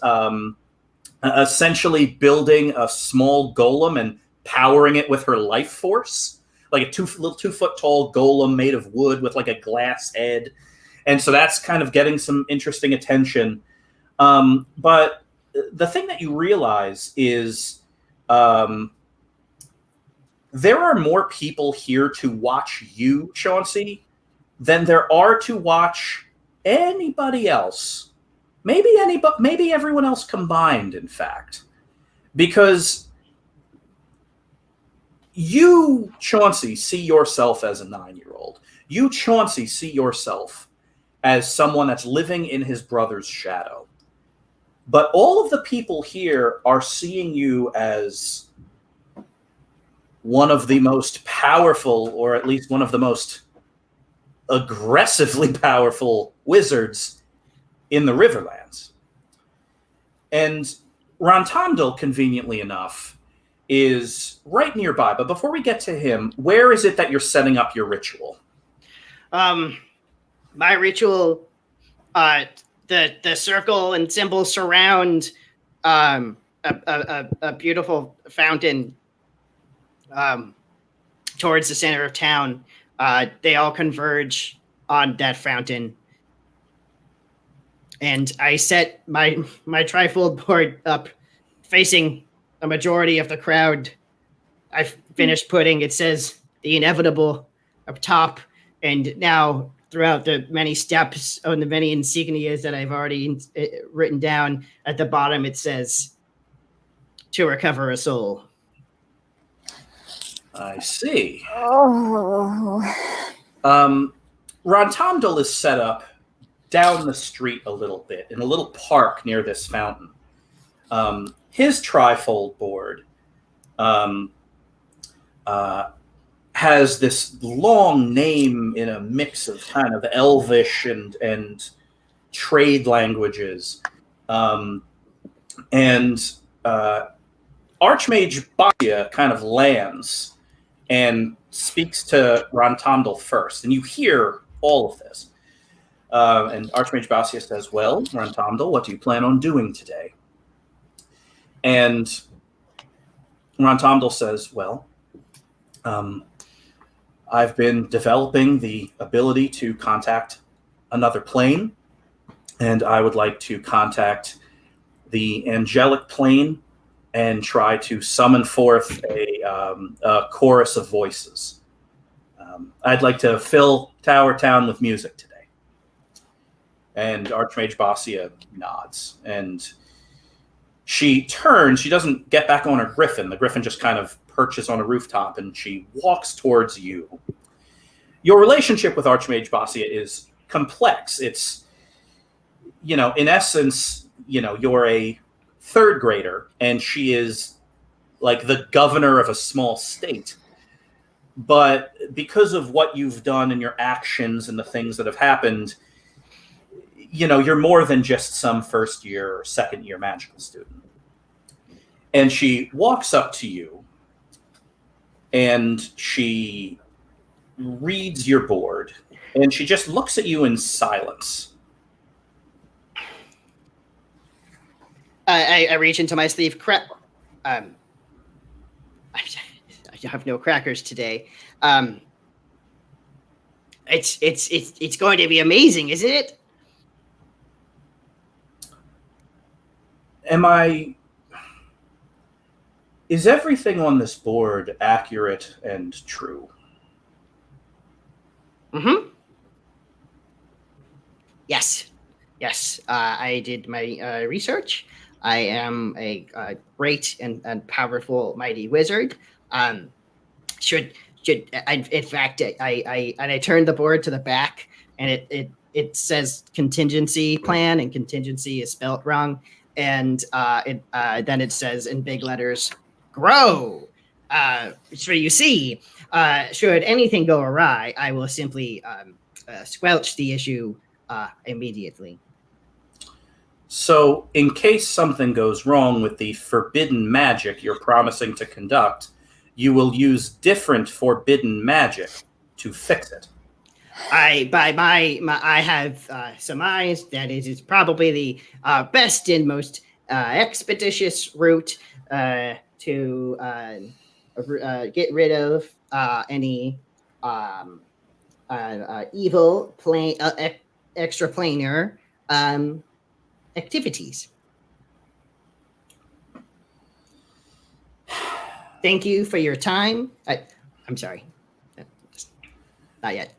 essentially building a small golem and powering it with her life force, like a 2 foot tall golem made of wood with like a glass head. And so that's kind of getting some interesting attention. But the thing that you realize is there are more people here to watch you, Chauncey, than there are to watch anybody else. Maybe everyone else combined, in fact. Because you, Chauncey, see yourself as a 9-year-old. You, Chauncey, see yourself as someone that's living in his brother's shadow. But all of the people here are seeing you as one of the most powerful, or at least one of the most aggressively powerful wizards in the Riverlands. And Rontondel, conveniently enough, is right nearby. But before we get to him, where is it that you're setting up your ritual? My ritual, the circle and symbols surround a beautiful fountain towards the center of town. They all converge on that fountain. And I set my trifold board up facing a majority of the crowd. I've finished putting, it says, the inevitable up top. And now throughout the many steps and the many insignias that I've already written down, at the bottom it says, to recover a soul. I see. Oh. Rontondel is set up down the street a little bit in a little park near this fountain. His trifold board has this long name in a mix of kind of Elvish and trade languages. Archmage Basia kind of lands and speaks to Rontondel first, and you hear all of this. And Archmage Basia says, well, Rontondel, what do you plan on doing today? And Rontondel says, well, I've been developing the ability to contact another plane, and I would like to contact the angelic plane and try to summon forth a chorus of voices. I'd like to fill Tower Town with music today. And Archmage Basia nods. And she turns. She doesn't get back on her griffin. The griffin just kind of perches on a rooftop, and she walks towards you. Your relationship with Archmage Basia is complex. It's, in essence, you're a third grader, and she is like the governor of a small state. But because of what you've done and your actions and the things that have happened, you're more than just some first year or second year magical student. And she walks up to you and she reads your board and she just looks at you in silence. I reach into my sleeve. I have no crackers today. It's going to be amazing, isn't it? Is everything on this board accurate and true? Mm-hmm. Yes. I did my research. I am a great and powerful mighty wizard. In fact, I turned the board to the back, and it says contingency plan, and contingency is spelt wrong, and then it says in big letters, grow. So you see, should anything go awry, I will simply squelch the issue immediately. So, in case something goes wrong with the forbidden magic you're promising to conduct, you will use different forbidden magic to fix it. I have surmised that it is probably the best and most expeditious route to get rid of any evil extraplanar activities. Thank you for your time. I'm sorry. Not yet.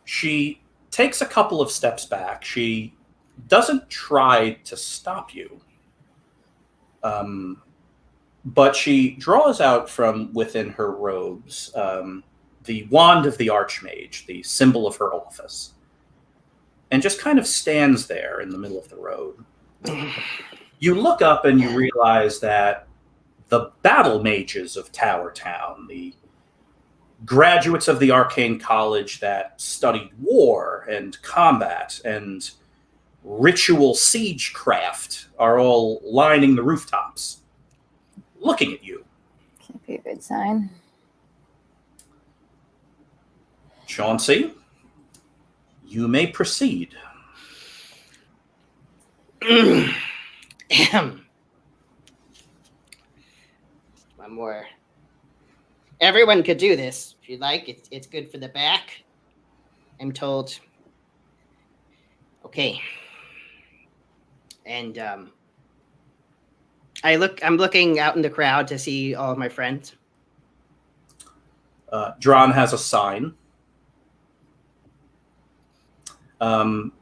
She takes a couple of steps back. She doesn't try to stop you. But she draws out from within her robes the wand of the Archmage, the symbol of her office, and just kind of stands there in the middle of the road. You look up and you realize that the battle mages of Tower Town, the graduates of the Arcane College that studied war and combat and ritual siege craft are all lining the rooftops, looking at you. Can't be a good sign. Chauncey, you may proceed. One more. Everyone could do this if you'd like. It's good for the back, I'm told. Okay. And I'm looking out in the crowd to see all of my friends. Dron has a sign. In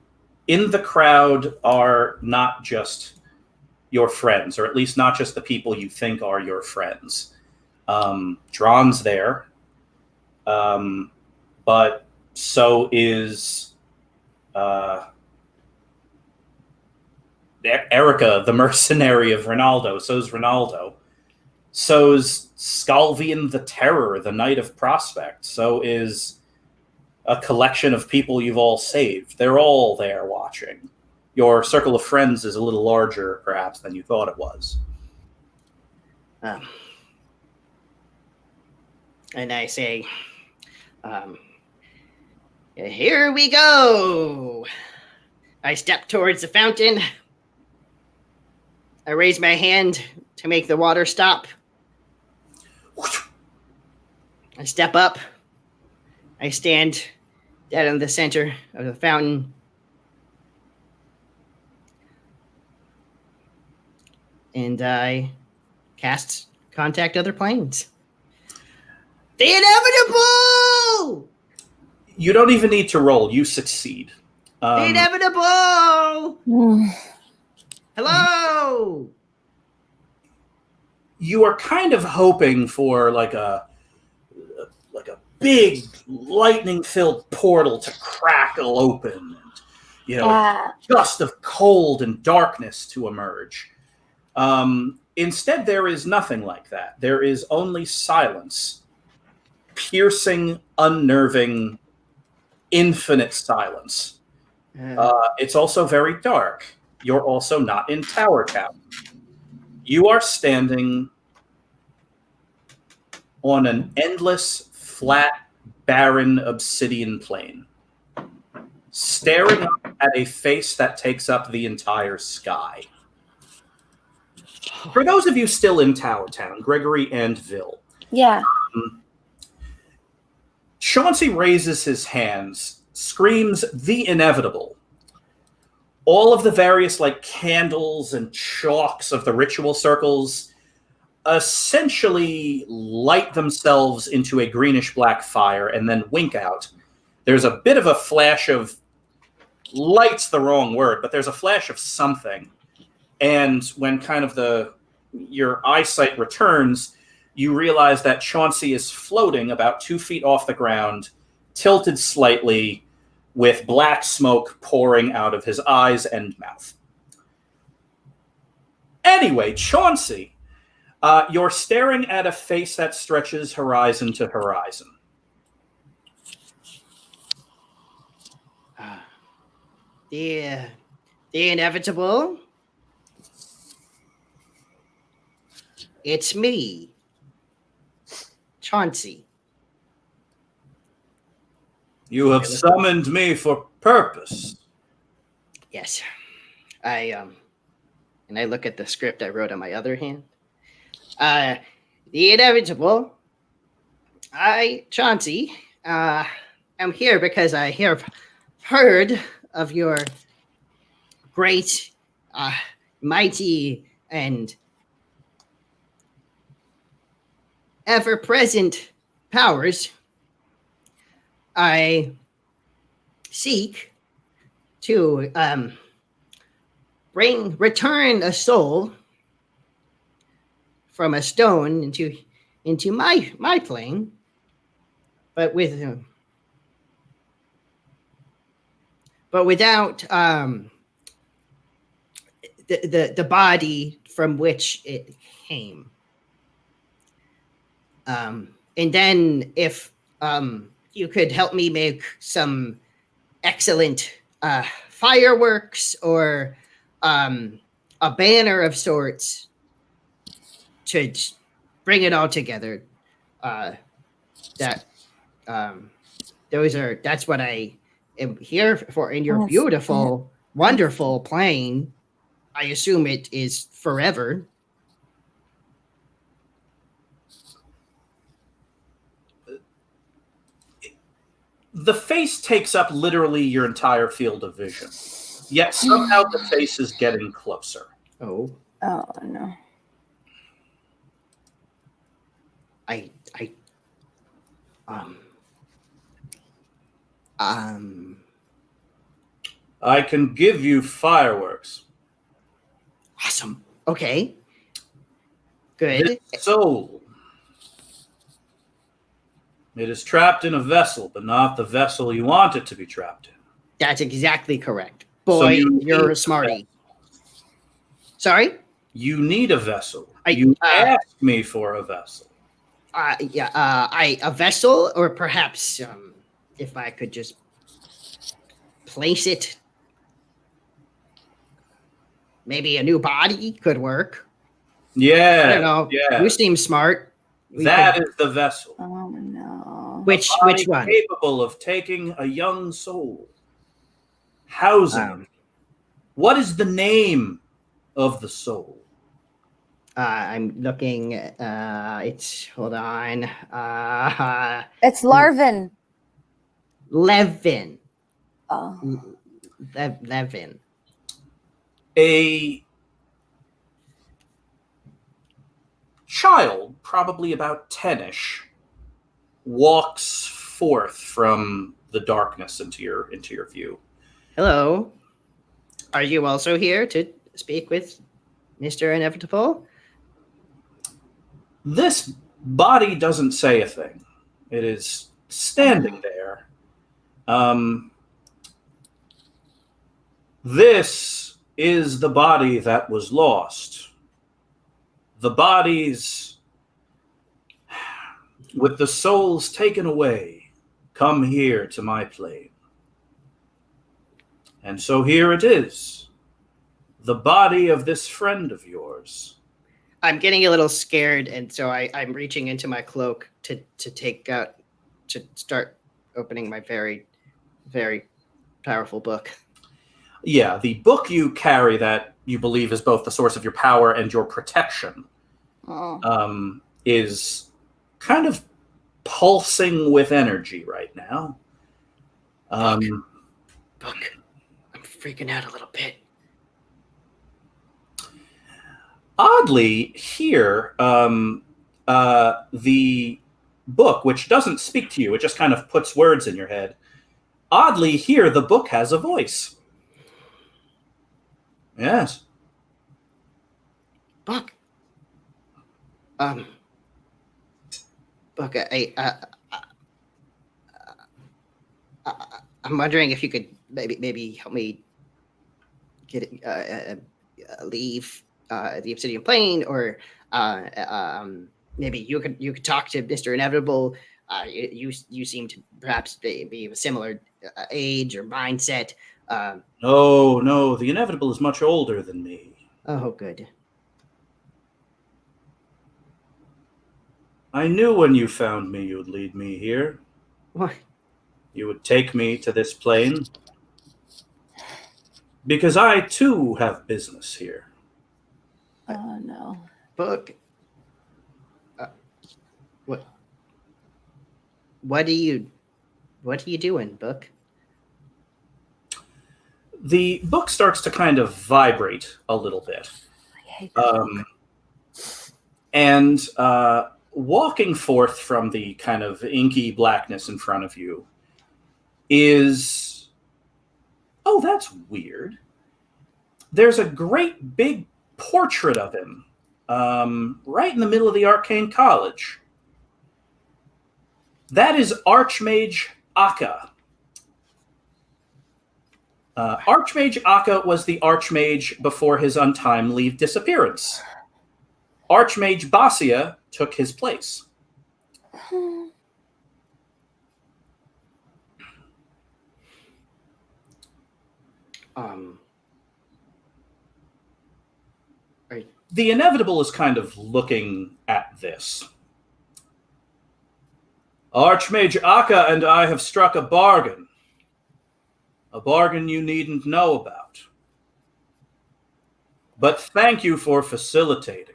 the crowd are not just your friends, or at least not just the people you think are your friends. Dron's there, but so is Erica, the mercenary of Ronaldo. So's Ronaldo. So's Scalvian the Terror, the Knight of Prospect. So is a collection of people you've all saved. They're all there watching. Your circle of friends is a little larger, perhaps, than you thought it was. And I say, here we go. I step towards the fountain. I raise my hand to make the water stop. I step up. I stand dead in the center of the fountain. And I cast Contact Other Planes. The inevitable! You don't even need to roll. You succeed. The inevitable! Mm. Hello! You are kind of hoping for like a big lightning-filled portal to crackle open, and gust of cold and darkness to emerge. Instead, there is nothing like that. There is only silence, piercing, unnerving, infinite silence. It's also very dark. You're also not in Tower Town. You are standing on an endless, flat, barren obsidian plain, staring up at a face that takes up the entire sky. For those of you still in Tower Town, Gregory and Vil, Yeah. Chauncey raises his hands, screams the inevitable. All of the various candles and chalks of the ritual circles essentially light themselves into a greenish black fire and then wink out. There's a bit of a flash of light's the wrong word, but there's a flash of something. And when kind of your eyesight returns, you realize that Chauncey is floating about 2 feet off the ground, tilted slightly, with black smoke pouring out of his eyes and mouth. Anyway, Chauncey, you're staring at a face that stretches horizon to horizon. The inevitable. It's me, Chauncey. You have summoned me for purpose. Yes. And I look at the script I wrote on my other hand. The inevitable. I, Chauncey, am here because I have heard of your great, mighty, and ever-present powers. I seek to return a soul from a stone into my plane, but without the body from which it came. And then if you could help me make some excellent fireworks or a banner of sorts to bring it all together. That's what I am here for in your Yes. beautiful, wonderful plane. I assume it is forever. The face takes up literally your entire field of vision. Yet somehow the face is getting closer. Oh, Oh no. I I can give you fireworks. awesome. Okay. Good. This soul. It is trapped in a vessel, but not the vessel you want it to be trapped in. That's exactly correct. So Boy, you you're need a smarty. Sorry? You need a vessel. I- You asked me for a vessel. A vessel, or perhaps if I could just place it. Maybe a new body could work. Yeah. I don't know. Yeah. You seem smart. That is the vessel. Oh no. Which Body one? capable of taking a young soul, housing it. What is the name of the soul? I'm looking. It's hold on. It's Larvin. Levin. Oh. Levin. A child, probably about 10ish, walks forth from the darkness into your view. Hello. Are you also here to speak with Mr. Inevitable? This body doesn't say a thing. It is standing there. This is the body that was lost. The bodies with the souls taken away come here to my plane. And so here it is. The body of this friend of yours. I'm getting a little scared, and so I'm reaching into my cloak to take out, to start opening my very, very powerful book. Yeah, the book you carry that you believe is both the source of your power and your protection Oh. is kind of pulsing with energy right now. Book. I'm freaking out a little bit. Oddly, here, the book, which doesn't speak to you, it just kind of puts words in your head. Oddly, here, the book has a voice. Yes. Book. Book. I'm wondering if you could maybe help me get leave the Obsidian Plane, or maybe you could talk to Mr. Inevitable. You seem to perhaps be of a similar age or mindset. No, the inevitable is much older than me. Oh, good. I knew when you found me you'd lead me here. What? You would take me to this plane. Because I, too, have business here. Oh no. Book. What are you doing, Book? The book starts to kind of vibrate a little bit. I hate that. And walking forth from the kind of inky blackness in front of you is... Oh, that's weird. There's a great big portrait of him right in the middle of the Arcane College. That is Archmage Akka. Archmage Akka was the Archmage before his untimely disappearance. Archmage Basia took his place. Right. The inevitable is kind of looking at this. Archmage Akka and I have struck a bargain. A bargain you needn't know about. But thank you for facilitating.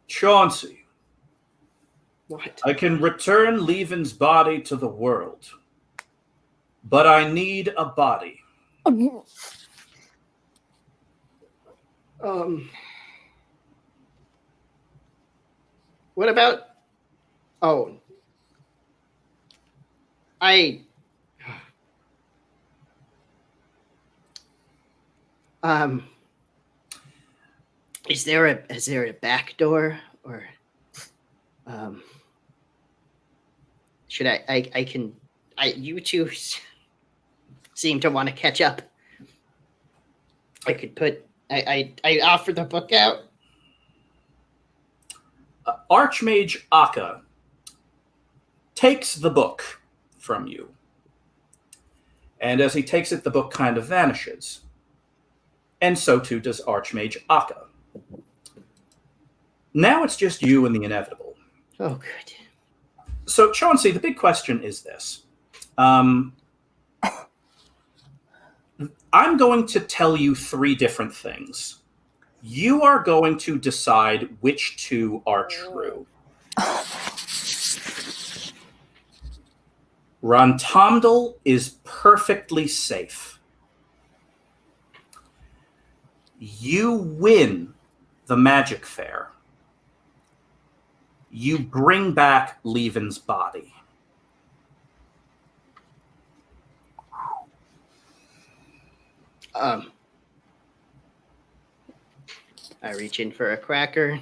Chauncey, What? I can return Levin's body to the world. But I need a body. What about? Oh, I. Is there a back door, or should I can you two seem to want to catch up. I could put I offer the book out. Archmage Akka takes the book from you. And as he takes it, the book kind of vanishes. And so too does Archmage Akka. Now it's just you and the inevitable. Oh, good. So, Chauncey, the big question is this. I'm going to tell you 3 different things. You are going to decide which 2 are true. Rantamdal is perfectly safe. You win the magic fair. You bring back Levin's body. I reach in for a cracker.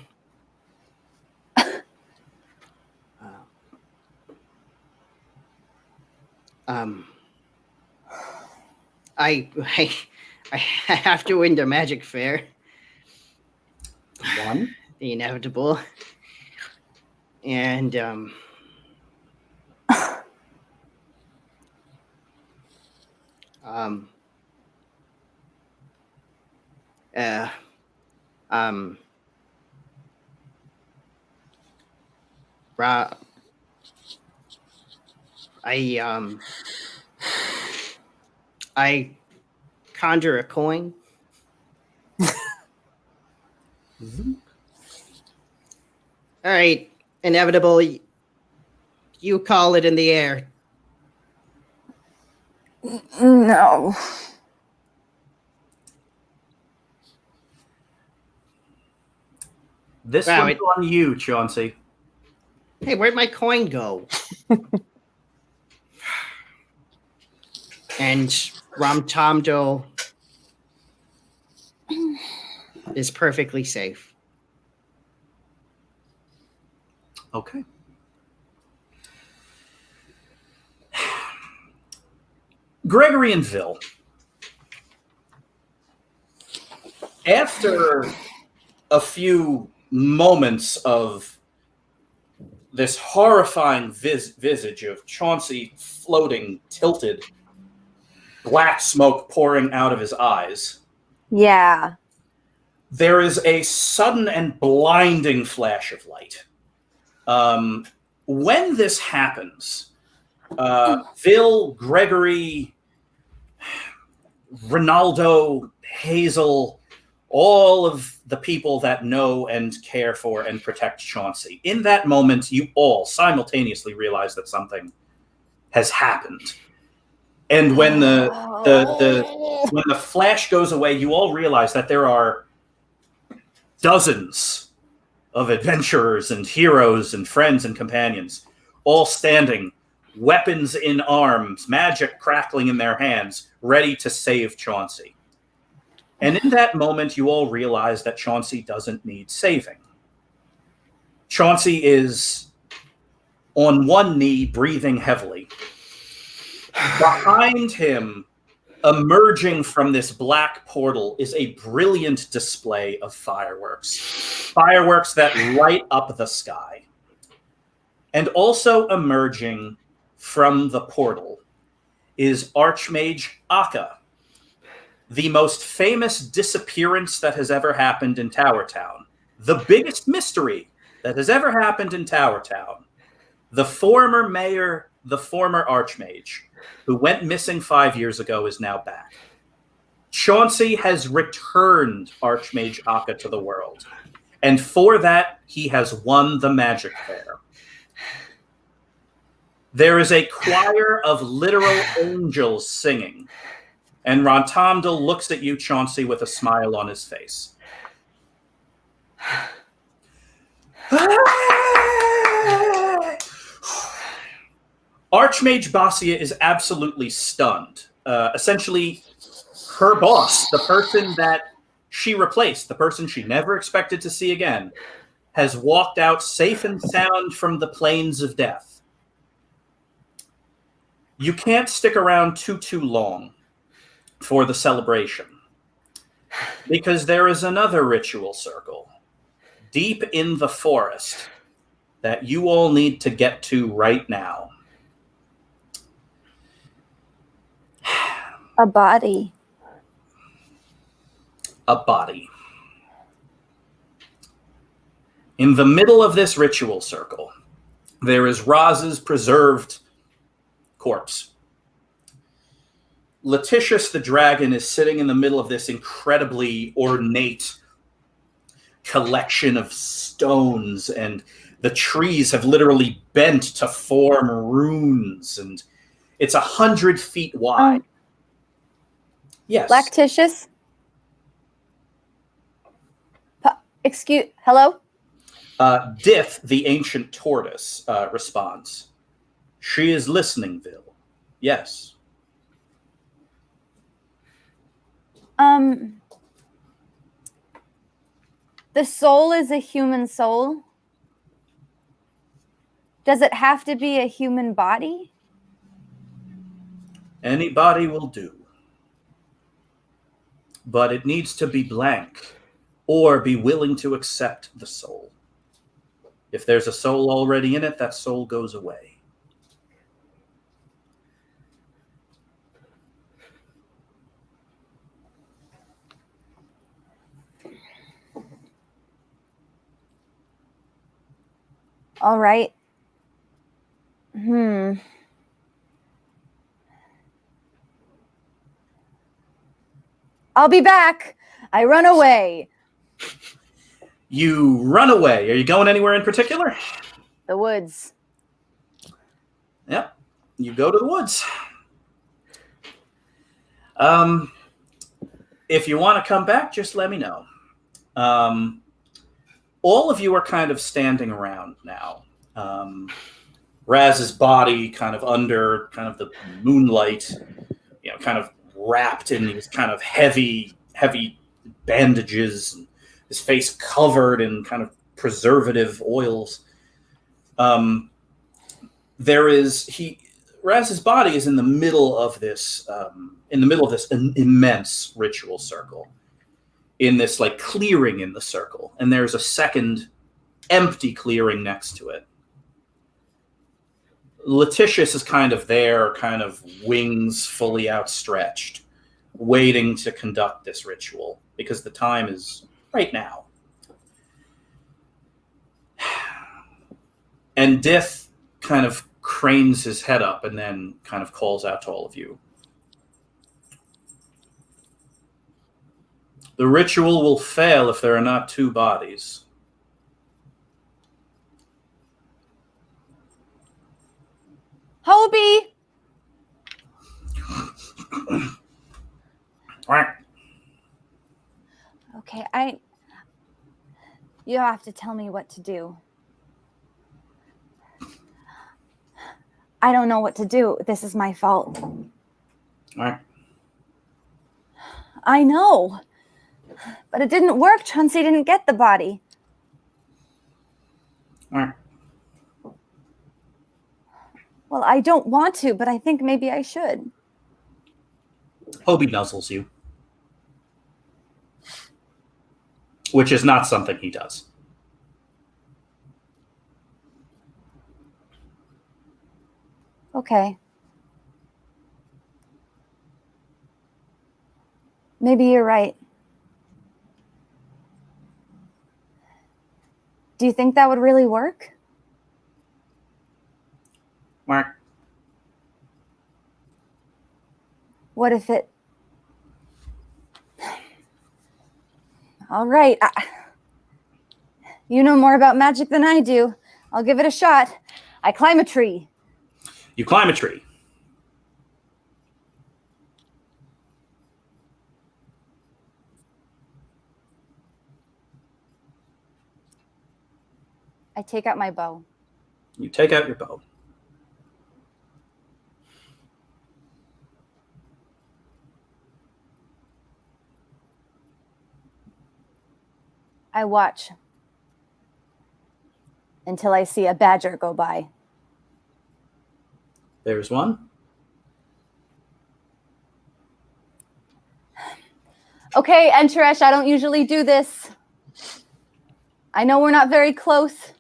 I have to win the magic fair. 1. The inevitable. And I conjure a coin. All right, inevitable. You call it in the air. No. This Wow, one's on you, Chauncey. Hey, where'd my coin go? And Rantamdal is perfectly safe. Okay. Gregory and Vil. After a few moments of this horrifying visage of Chauncey floating, tilted, black smoke pouring out of his eyes, Yeah. there is a sudden and blinding flash of light. When this happens, Vil, Gregory, Ronaldo, Hazel, all of the people that know and care for and protect Chauncey. In that moment, you all simultaneously realize that something has happened. And when the flash goes away, you all realize that there are dozens of adventurers and heroes and friends and companions, all standing, weapons in arms, magic crackling in their hands, ready to save Chauncey. And in that moment, you all realize that Chauncey doesn't need saving. Chauncey is on one knee, breathing heavily. Behind him, emerging from this black portal, is a brilliant display of fireworks. Fireworks that light up the sky. And also emerging from the portal is Archmage Akka, the most famous disappearance that has ever happened in Tower Town, the biggest mystery that has ever happened in Tower Town. The former mayor, the former Archmage, who went missing 5 years ago, is now back. Chauncey has returned Archmage Akka to the world, and for that, he has won the Magic Fair. There is a choir of literal angels singing, and Rontomdal looks at you, Chauncey, with a smile on his face. Archmage Basia is absolutely stunned. Essentially, her boss, the person that she replaced, the person she never expected to see again, has walked out safe and sound from the plains of death. You can't stick around too long for the celebration, because there is another ritual circle deep in the forest that you all need to get to right now. A body. A body. In the middle of this ritual circle, there is Roz's preserved corpse. Letitius the dragon is sitting in the middle of this incredibly ornate collection of stones, and the trees have literally bent to form runes, and it's 100 feet wide. Yes. Lactitious? Hello? Dith, the ancient tortoise, responds. She is listening, Vil. Yes. The soul is a human soul. Does it have to be a human body? Any body will do. But it needs to be blank, or be willing to accept the soul. If there's a soul already in it, that soul goes away. All right. I'll be back. I run away. You run away. Are you going anywhere in particular? The woods. Yep. You go to the woods. If you want to come back, just let me know. All of you are kind of standing around now. Raz's body kind of under kind of the moonlight, kind of wrapped in these kind of heavy bandages, and his face covered in kind of preservative oils. Raz's body is in the middle of this immense ritual circle, in this like clearing in the circle, and there's a second empty clearing next to it. Letitius is kind of there, kind of wings fully outstretched, waiting to conduct this ritual, because the time is right now. And Dith kind of cranes his head up and then kind of calls out to all of you. The ritual will fail if there are not two bodies. Hobie! Okay, you have to tell me what to do. I don't know what to do. This is my fault. All right. I know. But it didn't work. Chauncey didn't get the body. All right. Well, I don't want to, but I think maybe I should. Hobie nuzzles you. Which is not something he does. Okay. Maybe you're right. Do you think that would really work? Mark. What if it... All right. You know more about magic than I do. I'll give it a shot. I climb a tree. You climb a tree. I take out my bow. You take out your bow. I watch until I see a badger go by. There's one. Okay, Enteresh, I don't usually do this. I know we're not very close,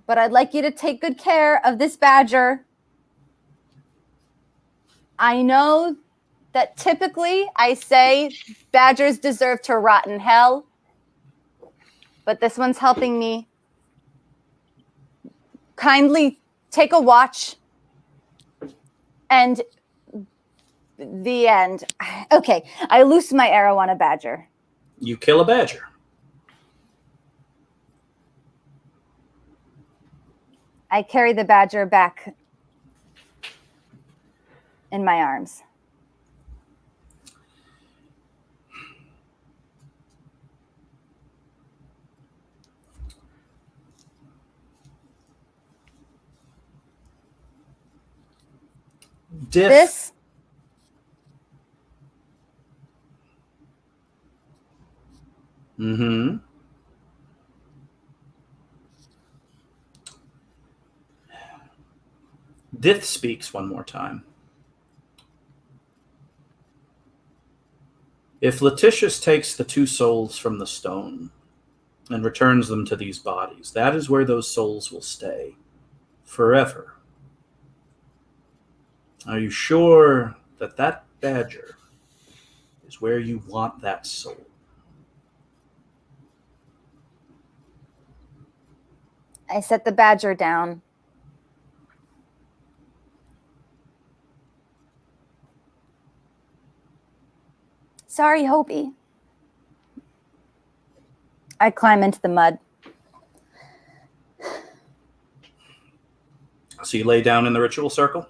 but I'd like you to take good care of this badger. I know that typically I say badgers deserve to rot in hell, but this one's helping me. Kindly take a watch. And the end. Okay, I loose my arrow on a badger. You kill a badger. I carry the badger back in my arms. This Mm-hmm. Dith speaks one more time. If Letitius takes the two souls from the stone and returns them to these bodies, that is where those souls will stay forever. Are you sure that that badger is where you want that soul? I set the badger down. Sorry, Hopi. I climb into the mud. So you lay down in the ritual circle?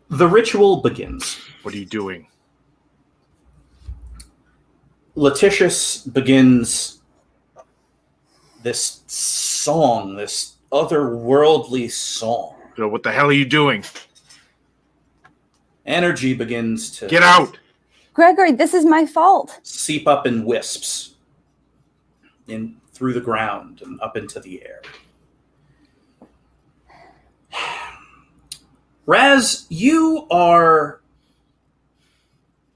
The ritual begins. What are you doing? Letitius begins this song, this otherworldly song. Bill, what the hell are you doing? Energy begins to Get out! Gregory, this is my fault. seep up in wisps in through the ground and up into the air. Raz, you are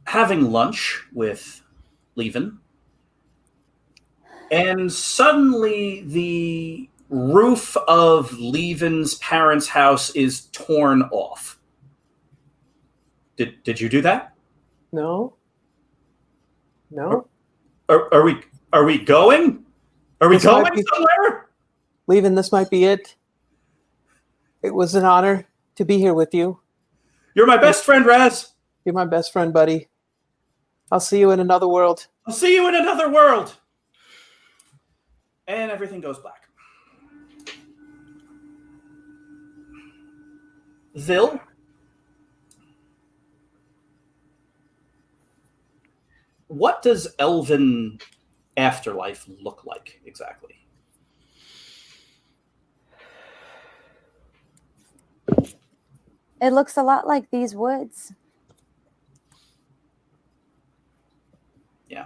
having lunch with Levin, and suddenly the roof of Levin's parents' house is torn off. Did you do that? No. No. Are we going? Are we This might going be- somewhere? Levin, this might be it. It was an honor to be here with you. You're my best friend, Raz. You're my best friend, buddy. I'll see you in another world. I'll see you in another world. And everything goes black. Vil? What does elven afterlife look like exactly? It looks a lot like these woods. Yeah.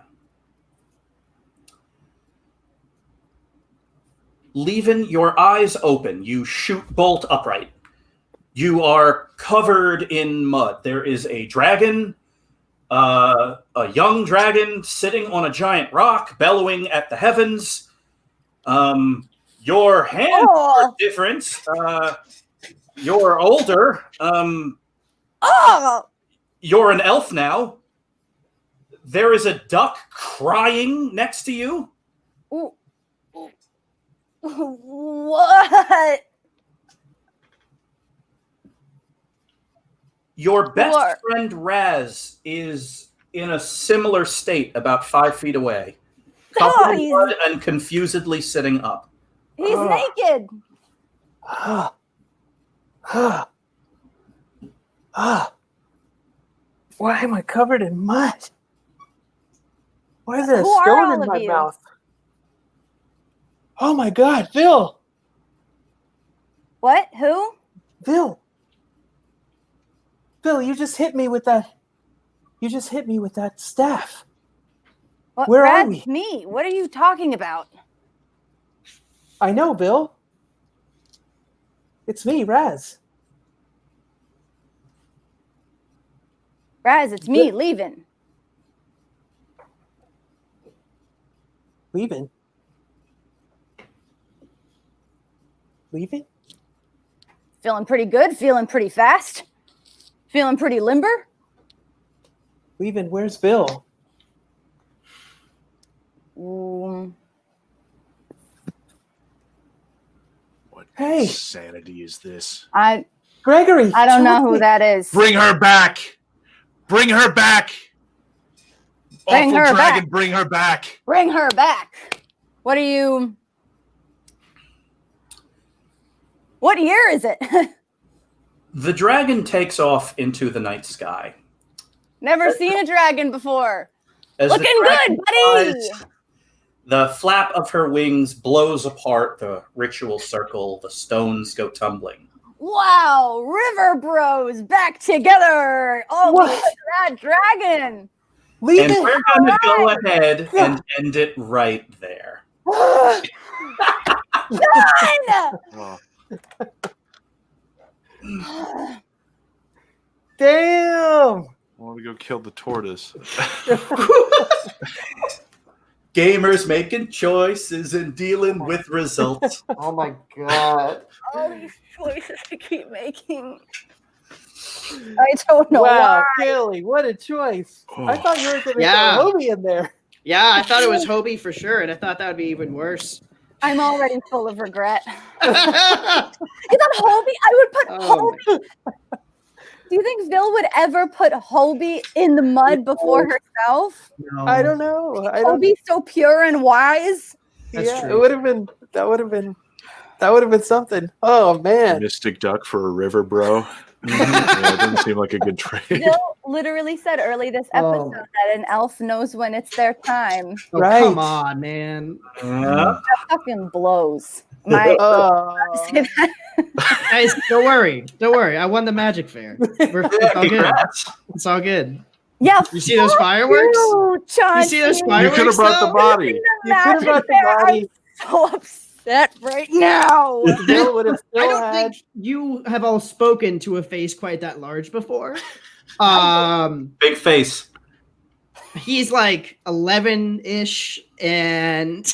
Levin, your eyes open. You shoot bolt upright. You are covered in mud. There is a dragon, a young dragon sitting on a giant rock, bellowing at the heavens. Your hands are different. You're older. Oh, You're an elf now. There is a duck crying next to you. what? Your best What? friend Raz is in a similar state, about 5 feet away, covered in he's- blood and confusedly sitting up. He's naked. Why am I covered in mud? Why is there a Who are stone all in of my you? mouth? Oh my God, Phil! What? Who? Phil! Phil, you just hit me with that. You just hit me with that staff. What? Where are Raz, we? Me. What are you talking about? I know, Bill. It's me, Raz. Raz, it's me, leaving. Leaving. Leaving? Feeling pretty good. Feeling pretty fast. Feeling pretty limber. Leaving. Where's Bill? Mm, What Hey. sanity is this? Gregory. I don't know who terrific. that is. Bring her back! Bring her back! Bring Awful her dragon, back. bring her back! Bring her back. What are you? What year is it? The dragon takes off into the night sky. Never seen a dragon before. As the Looking dragon good, buddy. flies, the flap of her wings blows apart the ritual circle. The stones go tumbling. Wow, River Bros back together. Oh, What? look at that dragon. And Leaving. we're going to go ahead and end it right there. Done. Oh, Damn. I want to go kill the tortoise. Gamers making choices and dealing with results. Oh my God. All these choices I keep making. I don't know Wow, why. Kaylee, what a choice. I thought you were going to Yeah. throw Hobie in there. Yeah, I thought it was Hobie for sure, and I thought that would be even worse. I'm already full of regret. Oh, You thought Hobie? I would put Oh, Hobie. Do you think Vil would ever put Hobie in the mud before herself? no. I don't know. I don't. Hobie so pure and wise. That's Yeah, true. it would have been. That would have been. That would have been something. Oh man. Mystic duck for a river, bro. Yeah, it doesn't seem like a good trade. Vil literally said early this Oh. episode that an elf knows when it's their time. Oh, Right. Come on, man. That fucking blows. My Oh. say that. Guys, don't worry. Don't worry. I won the magic fair. It's all good. Congrats. It's all good. Yeah, You see those fireworks? you, You see those You fireworks? could have brought the though? body. You could have brought the Fair. body. I'm so upset right now. Bill would have I still don't had. think you have all spoken to a face quite that large before. Big face. He's like 11-ish, and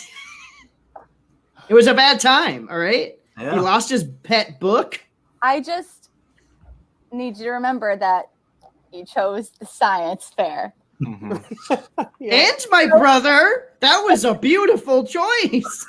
it was a bad time. All right, he Yeah. lost his pet book. I just need you to remember that you chose the science fair. Mhm. Yeah. And my brother. That was a beautiful choice.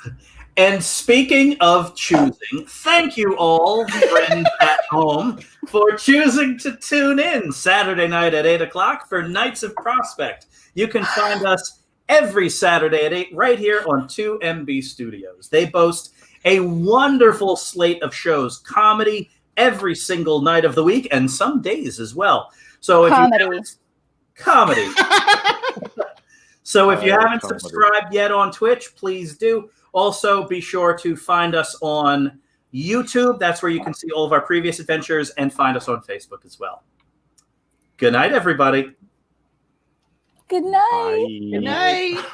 And speaking of choosing, thank you all, friends at home, for choosing to tune in Saturday night at 8 o'clock for Knights of Prospect. You can find us every Saturday at 8 right here on 2MB Studios. They boast a wonderful slate of shows, comedy every single night of the week, and some days as well. So if Comedy. you haven't, comedy. So if you haven't Comedy. subscribed yet on Twitch, please do. Also, be sure to find us on YouTube. That's where you can see all of our previous adventures, and find us on Facebook as well. Good night, everybody. Good night. Bye. Good night.